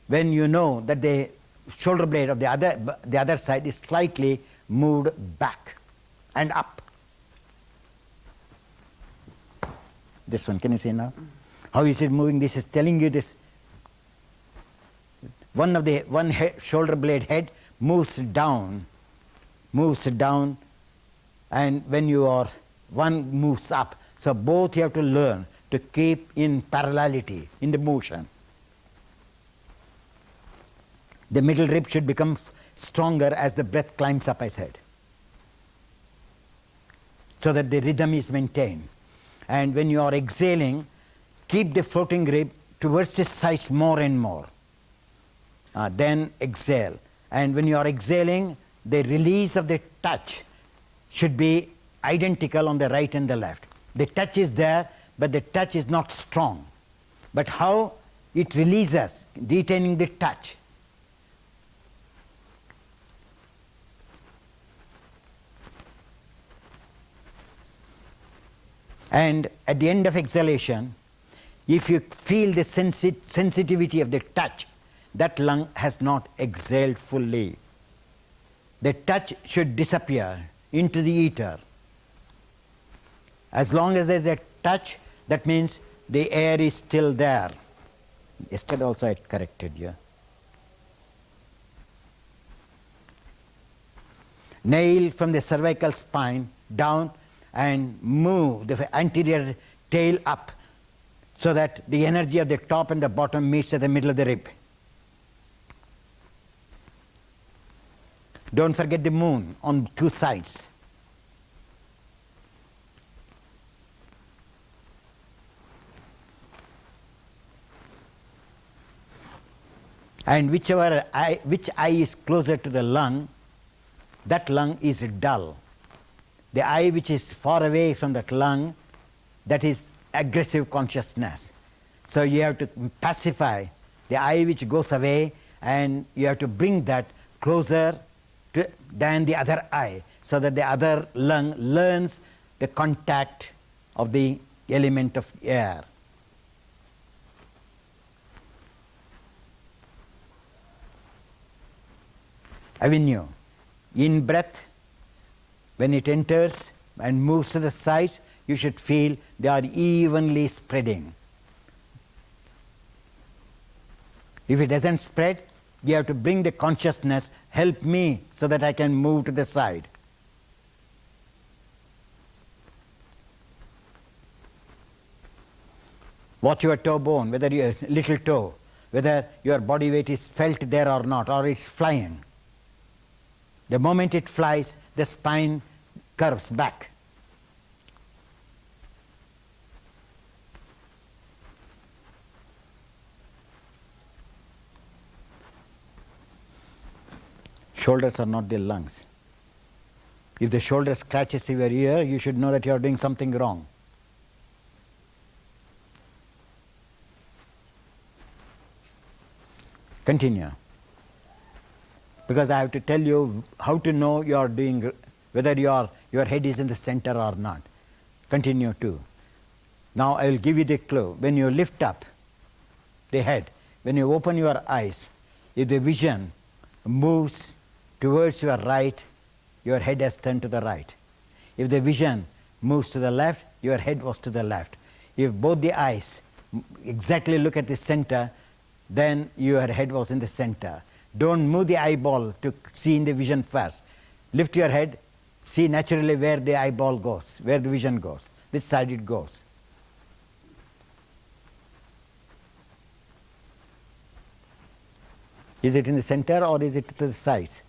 Speaker 1: when you know that the shoulder blade of the other side is slightly moved back and up. This one, can you see now? How is it moving? This is telling you this. One shoulder blade head moves down, and when you are, one moves up. So both you have to learn to keep in parallelity in the motion. The middle rib should become stronger as the breath climbs up, I said, so that the rhythm is maintained. And when you are exhaling, keep the floating rib towards the sides more and more. Then exhale. And when you are exhaling, the release of the touch should be identical on the right and the left. The touch is there, but the touch is not strong. But how it releases, detaining the touch. And at the end of exhalation, if you feel the sensitivity of the touch, that lung has not exhaled fully. The touch should disappear into the ether. As long as there is a touch, that means the air is still there. Yesterday also I corrected you. Nail from the cervical spine down and move the anterior tail up so that the energy of the top and the bottom meets at the middle of the rib. Don't forget the moon on two sides. And which eye is closer to the lung, that lung is dull. The eye which is far away from that lung, that is aggressive consciousness. So you have to pacify the eye which goes away, and you have to bring that closer than the other eye, so that the other lung learns the contact of the element of air. Avenue. In breath, when it enters and moves to the sides, you should feel they are evenly spreading. If it doesn't spread, you have to bring the consciousness, help me so that I can move to the side. Watch your toe bone, whether your little toe, whether your body weight is felt there or not, or it's flying. The moment it flies, the spine curves back. Shoulders are not the lungs. If the shoulder scratches your ear, you should know that you are doing something wrong. Continue. Because I have to tell you how to know you are doing, whether your head is in the center or not. Continue too. Now I will give you the clue. When you lift up the head, when you open your eyes, if the vision moves towards your right, your head has turned to the right. If the vision moves to the left, your head was to the left. If both the eyes exactly look at the center, then your head was in the center. Don't move the eyeball to see in the vision first. Lift your head, see naturally where the eyeball goes, where the vision goes, which side it goes. Is it in the center or is it to the sides?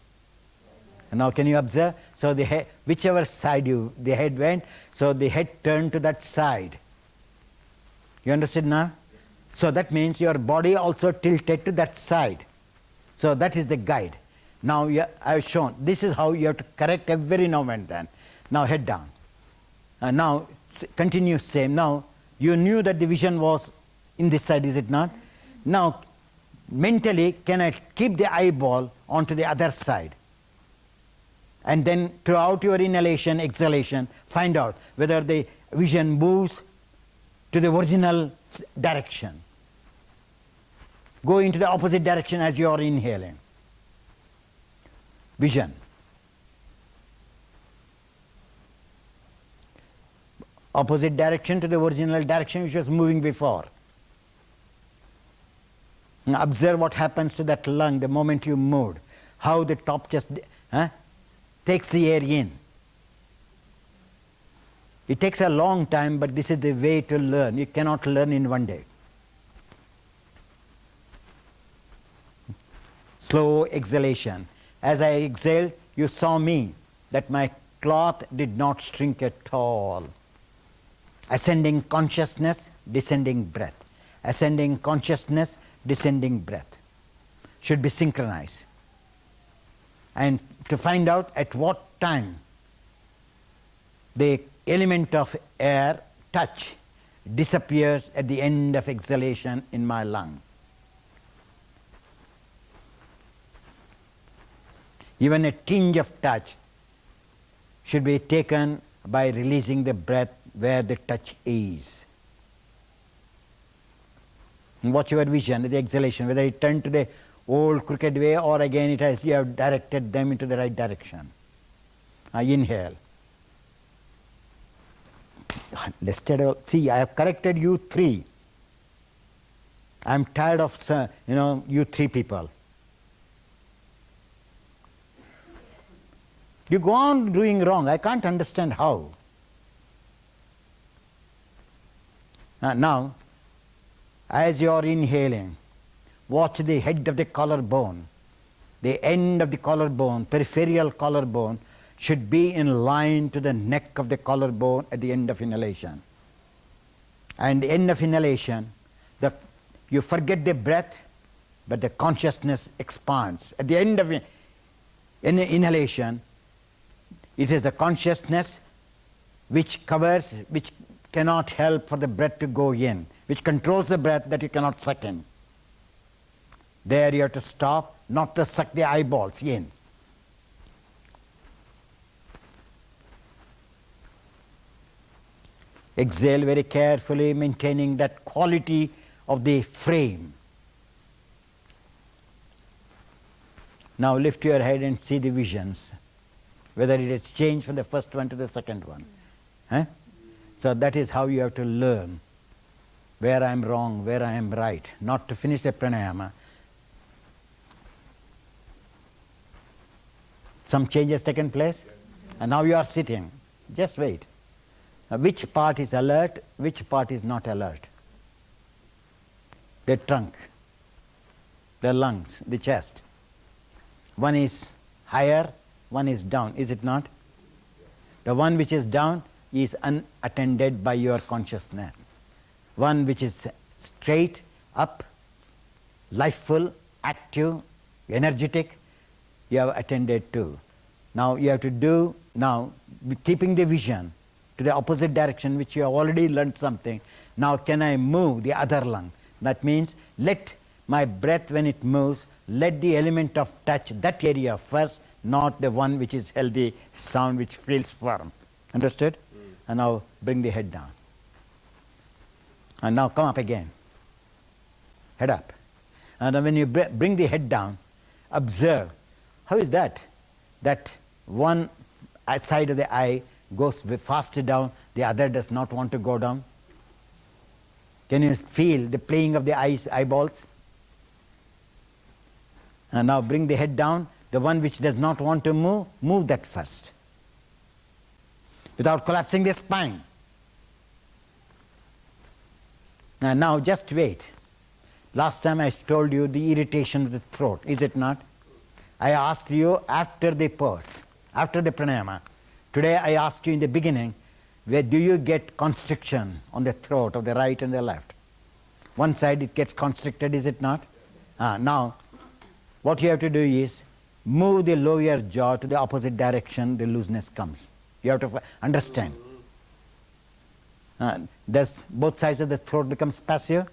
Speaker 1: And now can you observe? So the head, whichever side the head went, so the head turned to that side. You understood now? So that means your body also tilted to that side. So that is the guide. Now I have shown, this is how you have to correct every now and then. Now head down. Now continue same. Now you knew that the vision was in this side, is it not? Now mentally, can I keep the eyeball onto the other side? And then throughout your inhalation, exhalation, find out whether the vision moves to the original direction. Go into the opposite direction as you are inhaling. Vision. Opposite direction to the original direction which was moving before. Now observe what happens to that lung the moment you moved. How the top chest takes the air in. It takes a long time, but this is the way to learn. You cannot learn in one day. Slow exhalation. As I exhaled, you saw me, that my cloth did not shrink at all. Ascending consciousness, descending breath. Ascending consciousness, descending breath. Should be synchronized. And to find out at what time the element of air, touch, disappears at the end of exhalation in my lung. Even a tinge of touch should be taken by releasing the breath where the touch is. And watch your vision, the exhalation, whether it turned to the old crooked way or again it has, you have directed them into the right direction. Inhale. See, I have corrected you three. I am tired of you three people. You go on doing wrong. I can't understand how. Now, as you are inhaling, watch the head of the collarbone. The end of the collarbone, peripheral collarbone, should be in line to the neck of the collarbone at the end of inhalation. And the end of inhalation, you forget the breath, but the consciousness expands. At the end of inhalation, it is the consciousness which covers, which cannot help for the breath to go in, which controls the breath that you cannot suck in. There you have to stop, not to suck the eyeballs in. Exhale very carefully, maintaining that quality of the frame. Now lift your head and see the visions, whether it has changed from the first one to the second one. So that is how you have to learn where I am wrong, where I am right, not to finish the pranayama. Some change has taken place, and now you are sitting. Just wait. Which part is alert, which part is not alert? The trunk, the lungs, the chest. One is higher, one is down, is it not? The one which is down is unattended by your consciousness. One which is straight, up, lifeful, active, energetic, you have attended to. Now you have to do, keeping the vision to the opposite direction, which you have already learned something. Now can I move the other lung? That means let my breath, when it moves, let the element of touch that area first, not the one which is healthy sound which feels firm. Understood? And now bring the head down. And now come up again. Head up. And when you bring the head down, observe, how is that? That one side of the eye goes faster down, the other does not want to go down. Can you feel the playing of the eyeballs? And now bring the head down. The one which does not want to move, move that first, without collapsing the spine. And now just wait. Last time I told you the irritation of the throat, is it not? I asked you after the pose, after the pranayama. Today I asked you in the beginning, where do you get constriction on the throat of the right and the left? One side it gets constricted, is it not? Now, what you have to do is move the lower jaw to the opposite direction, the looseness comes. You have to understand. Does both sides of the throat becomes passive?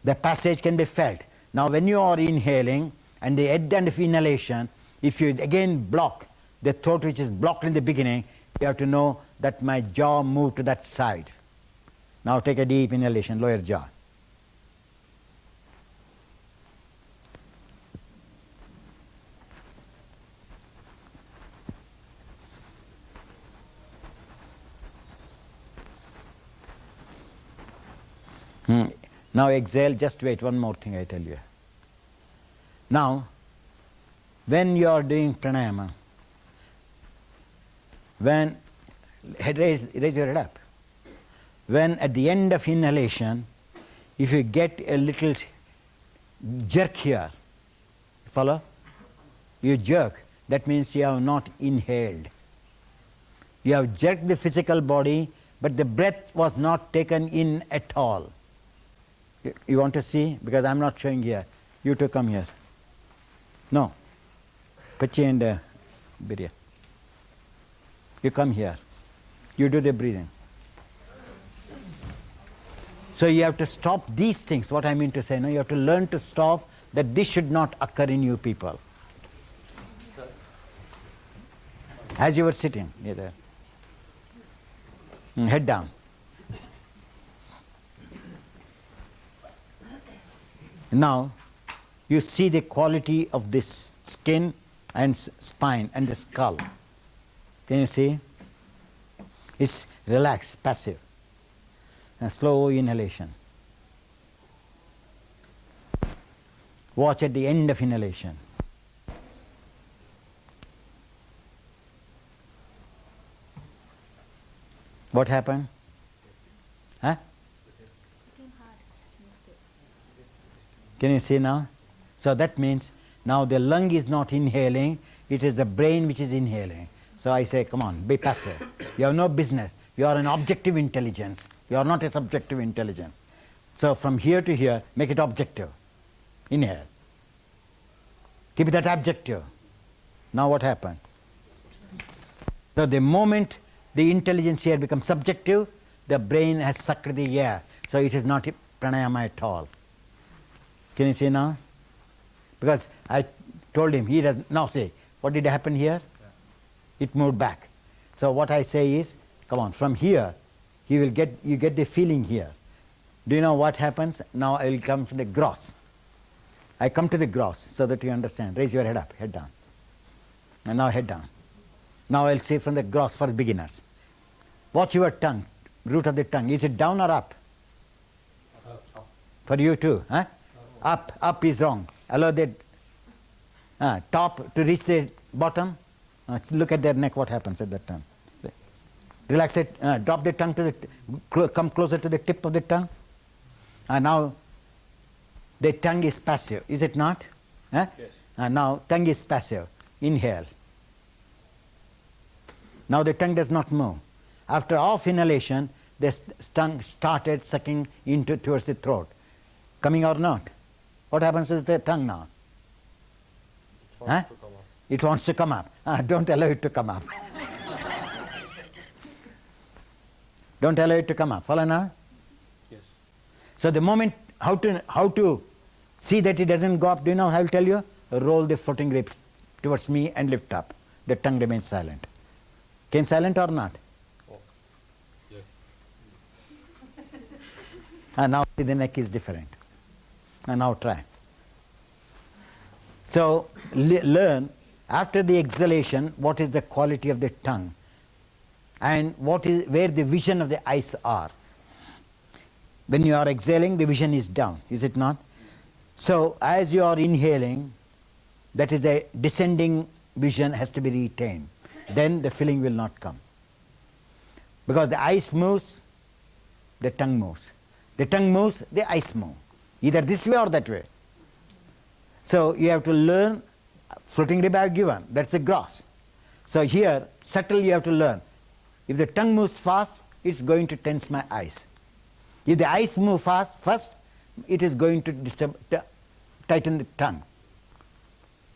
Speaker 1: The passage can be felt. Now when you are inhaling and the end of inhalation, if you again block the throat which is blocked in the beginning, you have to know that my jaw moved to that side. Now take a deep inhalation, lower jaw. Now exhale, just wait, one more thing I tell you. Now, when you are doing pranayama, raise your head up. When at the end of inhalation, if you get a little jerk here, follow? You jerk, that means you have not inhaled. You have jerked the physical body, but the breath was not taken in at all. You want to see? Because I'm not showing here. You two come here. No. Pachi and Birya. You come here. You do the breathing. So you have to stop these things, what I mean to say. No, you have to learn to stop that this should not occur in you people. As you were sitting, you're there. Head down. Now, you see the quality of this skin and spine and the skull. Can you see? It's relaxed, passive. And slow inhalation. Watch at the end of inhalation. What happened? Huh? Can you see now? So that means now the lung is not inhaling, it is the brain which is inhaling. So I say, come on, be passive. You have no business. You are an objective intelligence. You are not a subjective intelligence. So from here to here, make it objective. Inhale. Keep that objective. Now what happened? So the moment the intelligence here becomes subjective, the brain has sucked the air. So it is not pranayama at all. Can you see now? Because I told him, he does now say, what did happen here? It moved back. So what I say is, come on, from here, you get the feeling here. Do you know what happens? Now I will come to the gross. I come to the gross so that you understand. Raise your head up, head down. And now head down. Now I'll say from the gross for beginners. Watch your tongue, root of the tongue. Is it down or up?
Speaker 4: Up.
Speaker 1: For you too, huh? Up is wrong. Allow the top to reach the bottom. Look at their neck, what happens at that time. Relax it, drop the tongue to the, come closer to the tip of the tongue. And now the tongue is passive, is it not? Yes. And now tongue is passive. Inhale. Now the tongue does not move. After off inhalation, the tongue started sucking into towards the throat. Coming or not? What happens to the tongue now? It wants to come up. Don't allow it to come up. Don't allow it to come up. Follow now?
Speaker 4: Yes.
Speaker 1: So the moment, how to see that it doesn't go up, do you know how I will tell you? Roll the floating ribs towards me and lift up. The tongue remains silent. Came silent or not?
Speaker 4: Oh. Yes.
Speaker 1: And now the neck is different. And now try. So learn after the exhalation what is the quality of the tongue and what is where the vision of the eyes are. When you are exhaling, the vision is down, is it not? So as you are inhaling, that is a descending vision has to be retained. Then the feeling will not come. Because the eyes moves, the tongue moves. The tongue moves, the eyes move. Either this way or that way. So you have to learn, floating rib I have given, that's a gross. So here, subtle you have to learn. If the tongue moves fast, it's going to tense my eyes. If the eyes move fast, first, it is going to tighten the tongue.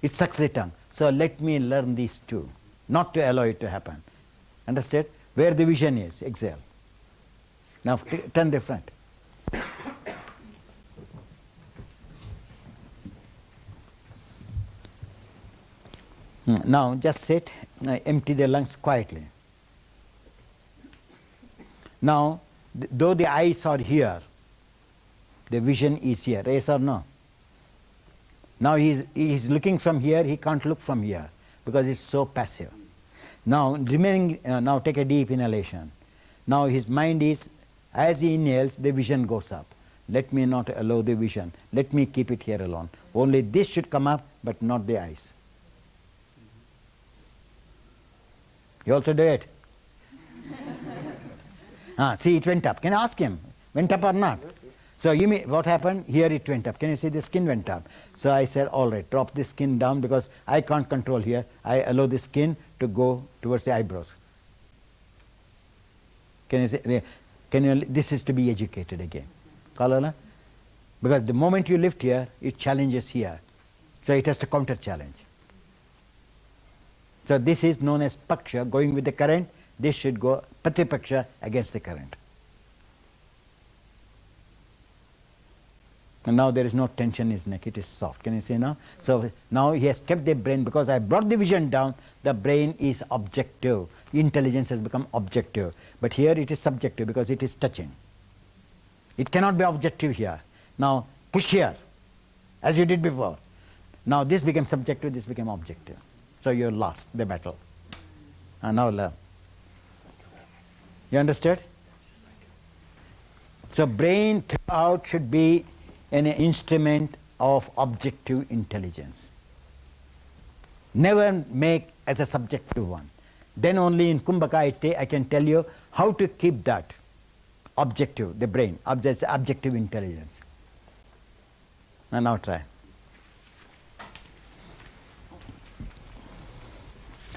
Speaker 1: It sucks the tongue. So let me learn these two, not to allow it to happen. Understood? Where the vision is, exhale. Now turn the front. Now just sit, empty the lungs quietly. Now, though the eyes are here, the vision is here, yes or no? Now he is looking from here, he can't look from here because it's so passive. Now remaining, now take a deep inhalation. Now his mind is, as he inhales, the vision goes up. Let me not allow the vision. Let me keep it here alone. Only this should come up, but not the eyes. You also do it? See, it went up. Can I ask him? Went up or not? So you mean, what happened? Here it went up. Can you see the skin went up? So I said, all right, drop the skin down because I can't control here. I allow the skin to go towards the eyebrows. Can you see? This is to be educated again. Kalala? Because the moment you lift here, it challenges here. So it has to counter challenge. So this is known as paksha, going with the current. this should go Patipaksha against the current. And now there is no tension in his neck, it is soft. Can you see now? So now he has kept the brain, because I brought the vision down, the brain is objective. Intelligence has become objective. But here it is subjective because it is touching. It cannot be objective here. Now push here, as you did before. Now this became subjective, this became objective. So you lost the battle. And now learn. You understood? So brain throughout should be an instrument of objective intelligence. Never make as a subjective one. Then only in Kumbhaka I can tell you how to keep that objective, the brain, objective intelligence. And now try.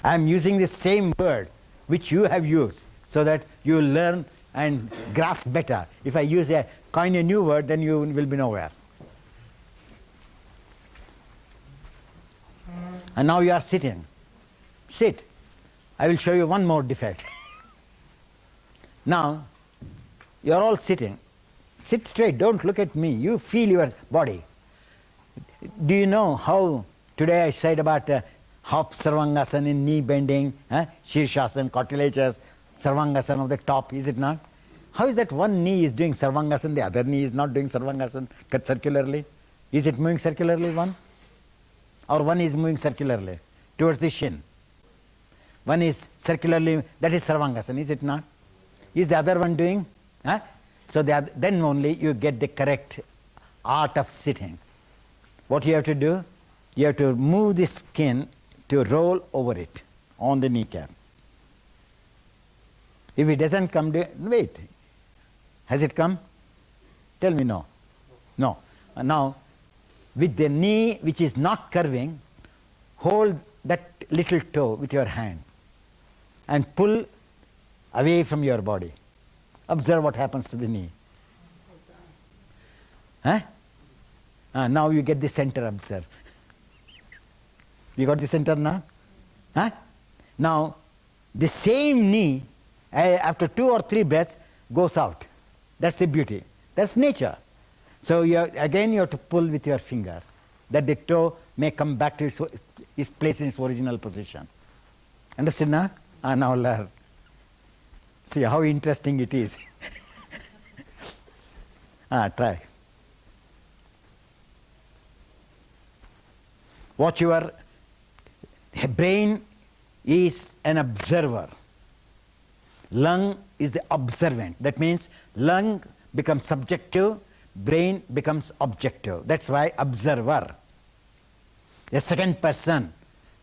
Speaker 1: I am using the same word which you have used so that you learn and grasp better. If I use a coin a new word, then you will be nowhere. And now you are sitting. Sit. I will show you one more defect. Now you are all sitting. Sit straight, don't look at me. You feel your body. Do you know how today I said about half Sarvangasana in knee bending, Shirshasana, cartilages, Sarvangasana of the top, is it not? How is that one knee is doing Sarvangasana, the other knee is not doing Sarvangasana, cut circularly? Is it moving circularly, one? Or one is moving circularly towards the shin? One is circularly, that is Sarvangasana, is it not? Is the other one doing? So then only you get the correct art of sitting. What you have to do? You have to move the skin to roll over it on the kneecap. If it doesn't come, wait. Has it come? Tell me no. No. Now, with the knee which is not curving, hold that little toe with your hand and pull away from your body. Observe what happens to the knee. Now you get the center, observe. You got the center now? Now, the same knee, after 2 or 3 breaths, goes out. That's the beauty. That's nature. So again you have to pull with your finger, that the toe may come back to its place in its original position. Understood now? Now learn. See how interesting it is. Try. Watch your brain is an observer. Lung is the observant. That means lung becomes subjective, brain becomes objective. That's why observer. The second person.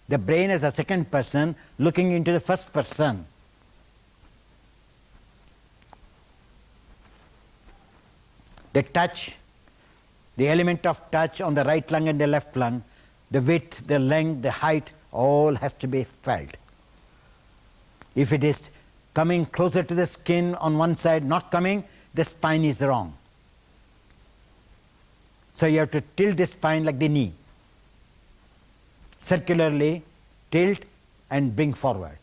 Speaker 1: The brain is a second person looking into the first person. The touch, the element of touch on the right lung and the left lung, the width, the length, the height, all has to be felt. If it is coming closer to the skin on one side, not coming, the spine is wrong. So you have to tilt the spine like the knee. Circularly tilt and bring forward.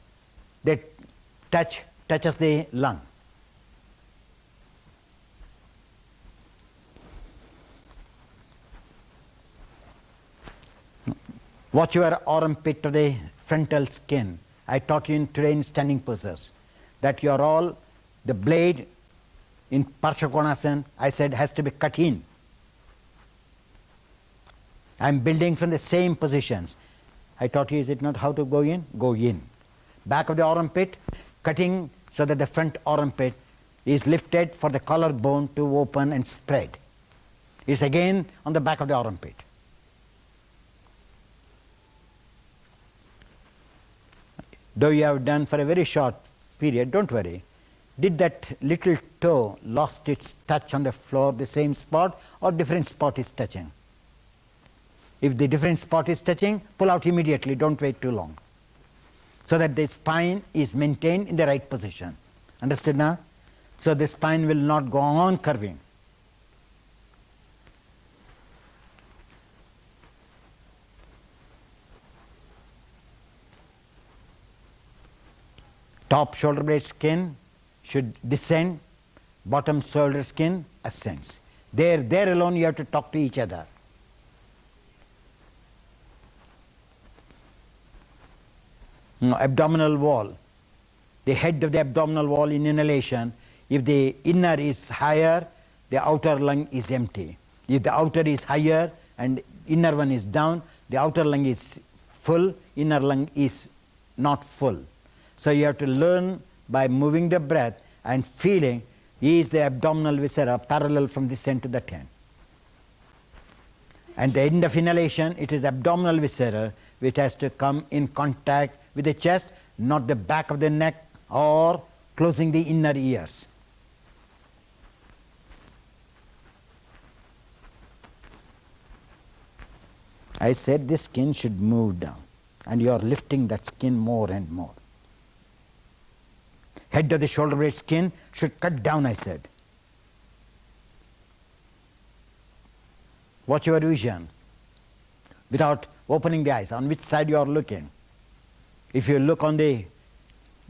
Speaker 1: The touch touches the lung. Watch your armpit to the frontal skin. I taught you today in standing poses that you are all, the blade in Parshakonasana, I said, has to be cut in. I am building from the same positions. I taught you, is it not, how to go in? Go in. Back of the armpit, cutting so that the front armpit is lifted for the collarbone to open and spread. It's again on the back of the armpit. Though you have done for a very short period, don't worry. Did that little toe lost its touch on the floor, the same spot, or different spot is touching? If the different spot is touching, pull out immediately, don't wait too long. So that the spine is maintained in the right position. Understood now? So the spine will not go on curving. Top shoulder blade skin should descend, bottom shoulder skin ascends. There alone you have to talk to each other. Abdominal wall. The head of the abdominal wall in inhalation, if the inner is higher, the outer lung is empty. If the outer is higher and inner one is down, the outer lung is full, inner lung is not full. So you have to learn by moving the breath and feeling, is the abdominal viscera parallel from this end to that end. And the end of inhalation, it is abdominal viscera which has to come in contact with the chest, not the back of the neck or closing the inner ears. I said this skin should move down, and you are lifting that skin more and more. Head of the shoulder blade skin should cut down, I said. Watch your vision without opening the eyes, on which side you are looking. If you look on the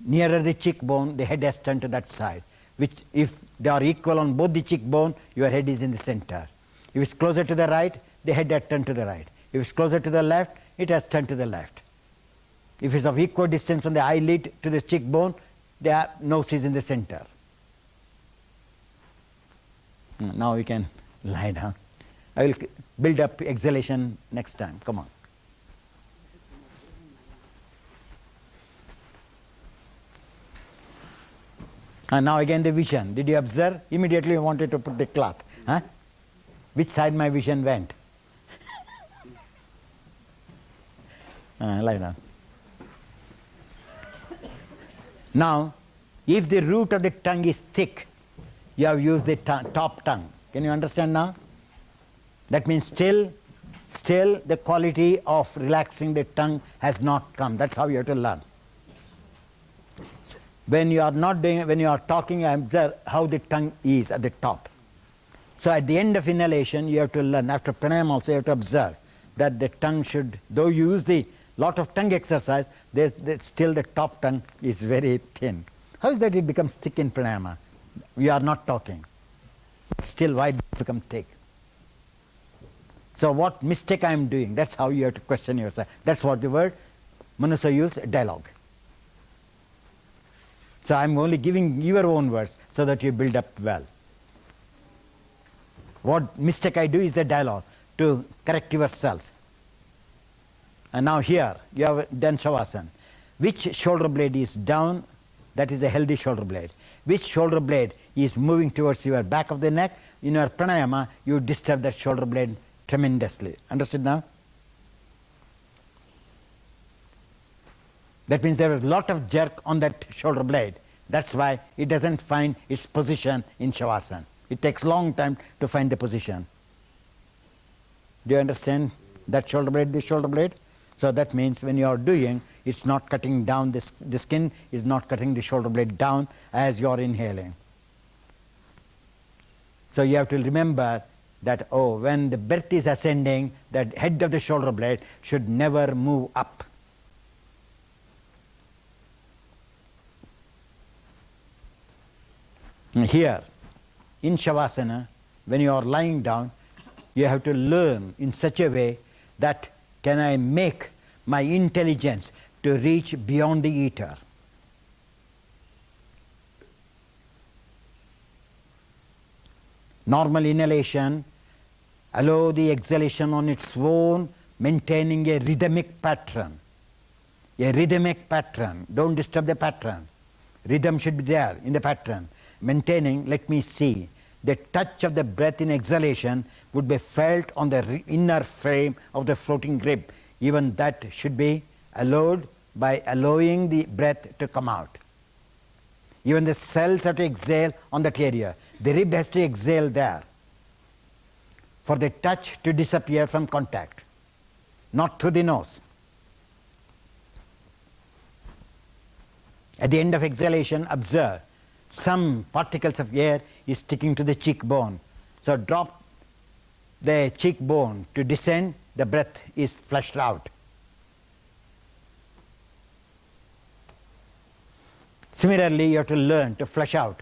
Speaker 1: nearer the cheekbone, the head has turned to that side, which if they are equal on both the cheekbone, your head is in the center. If it's closer to the right, the head has turned to the right. If it's closer to the left, it has turned to the left. If it's of equal distance from the eyelid to the cheekbone, the nose is in the center. Now we can lie down. I will build up exhalation next time. Come on. And now again the vision. Did you observe? Immediately you wanted to put the cloth. Huh? Which side my vision went? Lie down. Now, if the root of the tongue is thick, you have used the top tongue. Can you understand now? That means still the quality of relaxing the tongue has not come. That's how you have to learn. When you are talking, observe how the tongue is at the top. So at the end of inhalation, you have to learn. After pranayama also, you have to observe that the tongue should, though you use the lot of tongue exercise, still the top tongue is very thin. How is that it becomes thick in pranayama? We are not talking. Still, why it become thick? So what mistake I am doing? That's how you have to question yourself. That's what the word Manusa used, dialogue. So I am only giving your own words so that you build up well. What mistake I do is the dialogue to correct yourselves. And now here you have done Shavasana. Which shoulder blade is down? That is a healthy shoulder blade. Which shoulder blade is moving towards your back of the neck? In your pranayama, you disturb that shoulder blade tremendously. Understood now? That means there is a lot of jerk on that shoulder blade. That's why it doesn't find its position in Shavasana. It takes long time to find the position. Do you understand that shoulder blade, this shoulder blade? So that means when you are doing, it's not cutting down, the skin is not cutting the shoulder blade down as you are inhaling. So you have to remember that, when the breath is ascending, that head of the shoulder blade should never move up. Here, in Shavasana, when you are lying down, you have to learn in such a way that can I make my intelligence to reach beyond the eater. Normal inhalation, allow the exhalation on its own, maintaining a rhythmic pattern. A rhythmic pattern. Don't disturb the pattern. Rhythm should be there in the pattern. Maintaining, let me see, the touch of the breath in exhalation would be felt on the inner frame of the floating rib. Even that should be allowed by allowing the breath to come out. Even the cells have to exhale on that area. The rib has to exhale there for the touch to disappear from contact, not through the nose. At the end of exhalation, observe some particles of air is sticking to the cheekbone. So drop the cheekbone to descend, the breath is flushed out. Similarly, you have to learn to flush out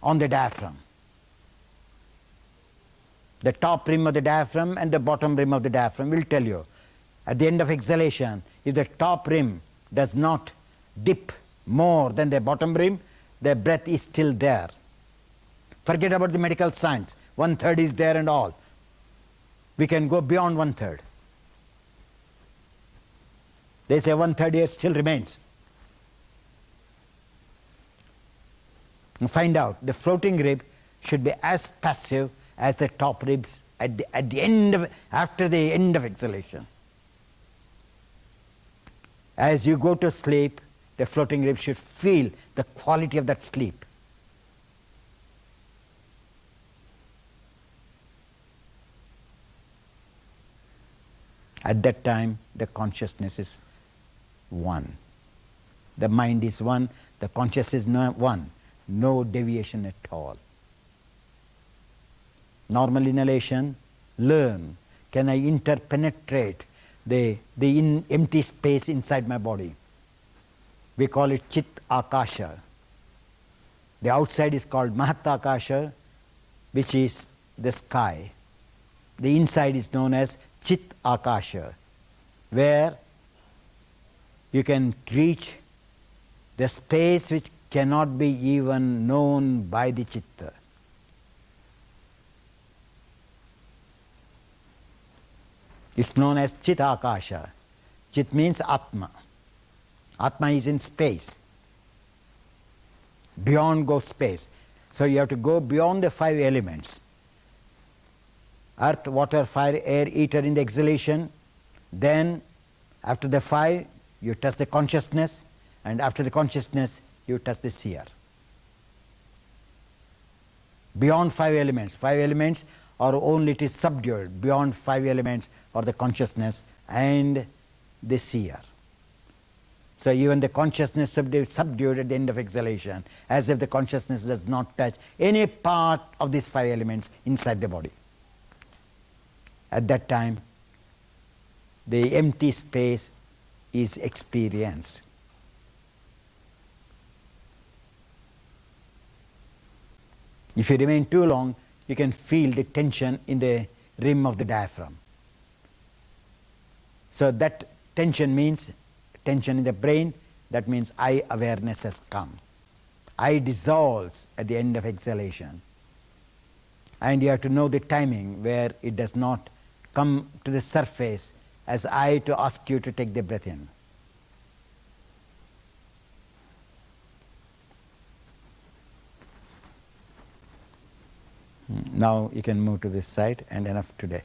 Speaker 1: on the diaphragm. The top rim of the diaphragm and the bottom rim of the diaphragm will tell you. At the end of exhalation, if the top rim does not dip more than the bottom rim, the breath is still there. Forget about the medical science. 1/3 is there and all. We can go beyond 1/3. They say 1/3 here still remains. And find out the floating rib should be as passive as the top ribs at the end of, after the end of exhalation. As you go to sleep, the floating rib should feel the quality of that sleep. At that time, the consciousness is one. The mind is one, the consciousness is one. No deviation at all. Normal inhalation, learn. Can I interpenetrate the empty space inside my body? We call it Chit Akasha. The outside is called Mahat Akasha, which is the sky. The inside is known as Chit Akasha, where you can reach the space which cannot be even known by the Chitta. It's known as Chit Akasha. Chit means Atma. Atma is in space. Beyond goes space. So you have to go beyond the 5 elements. Earth, water, fire, air, ether in the exhalation. Then after the 5, you touch the consciousness, and after the consciousness, you touch the seer. Beyond 5 elements. 5 elements are only it is subdued. Beyond 5 elements are the consciousness and the seer. So even the consciousness subdued at the end of exhalation, as if the consciousness does not touch any part of these 5 elements inside the body. At that time, the empty space is experienced. If you remain too long, you can feel the tension in the rim of the diaphragm. So that tension means tension in the brain. That means I awareness has come. I dissolves at the end of exhalation. And you have to know the timing where it does not come to the surface as I to ask you to take the breath in. Now you can move to this side, and enough today.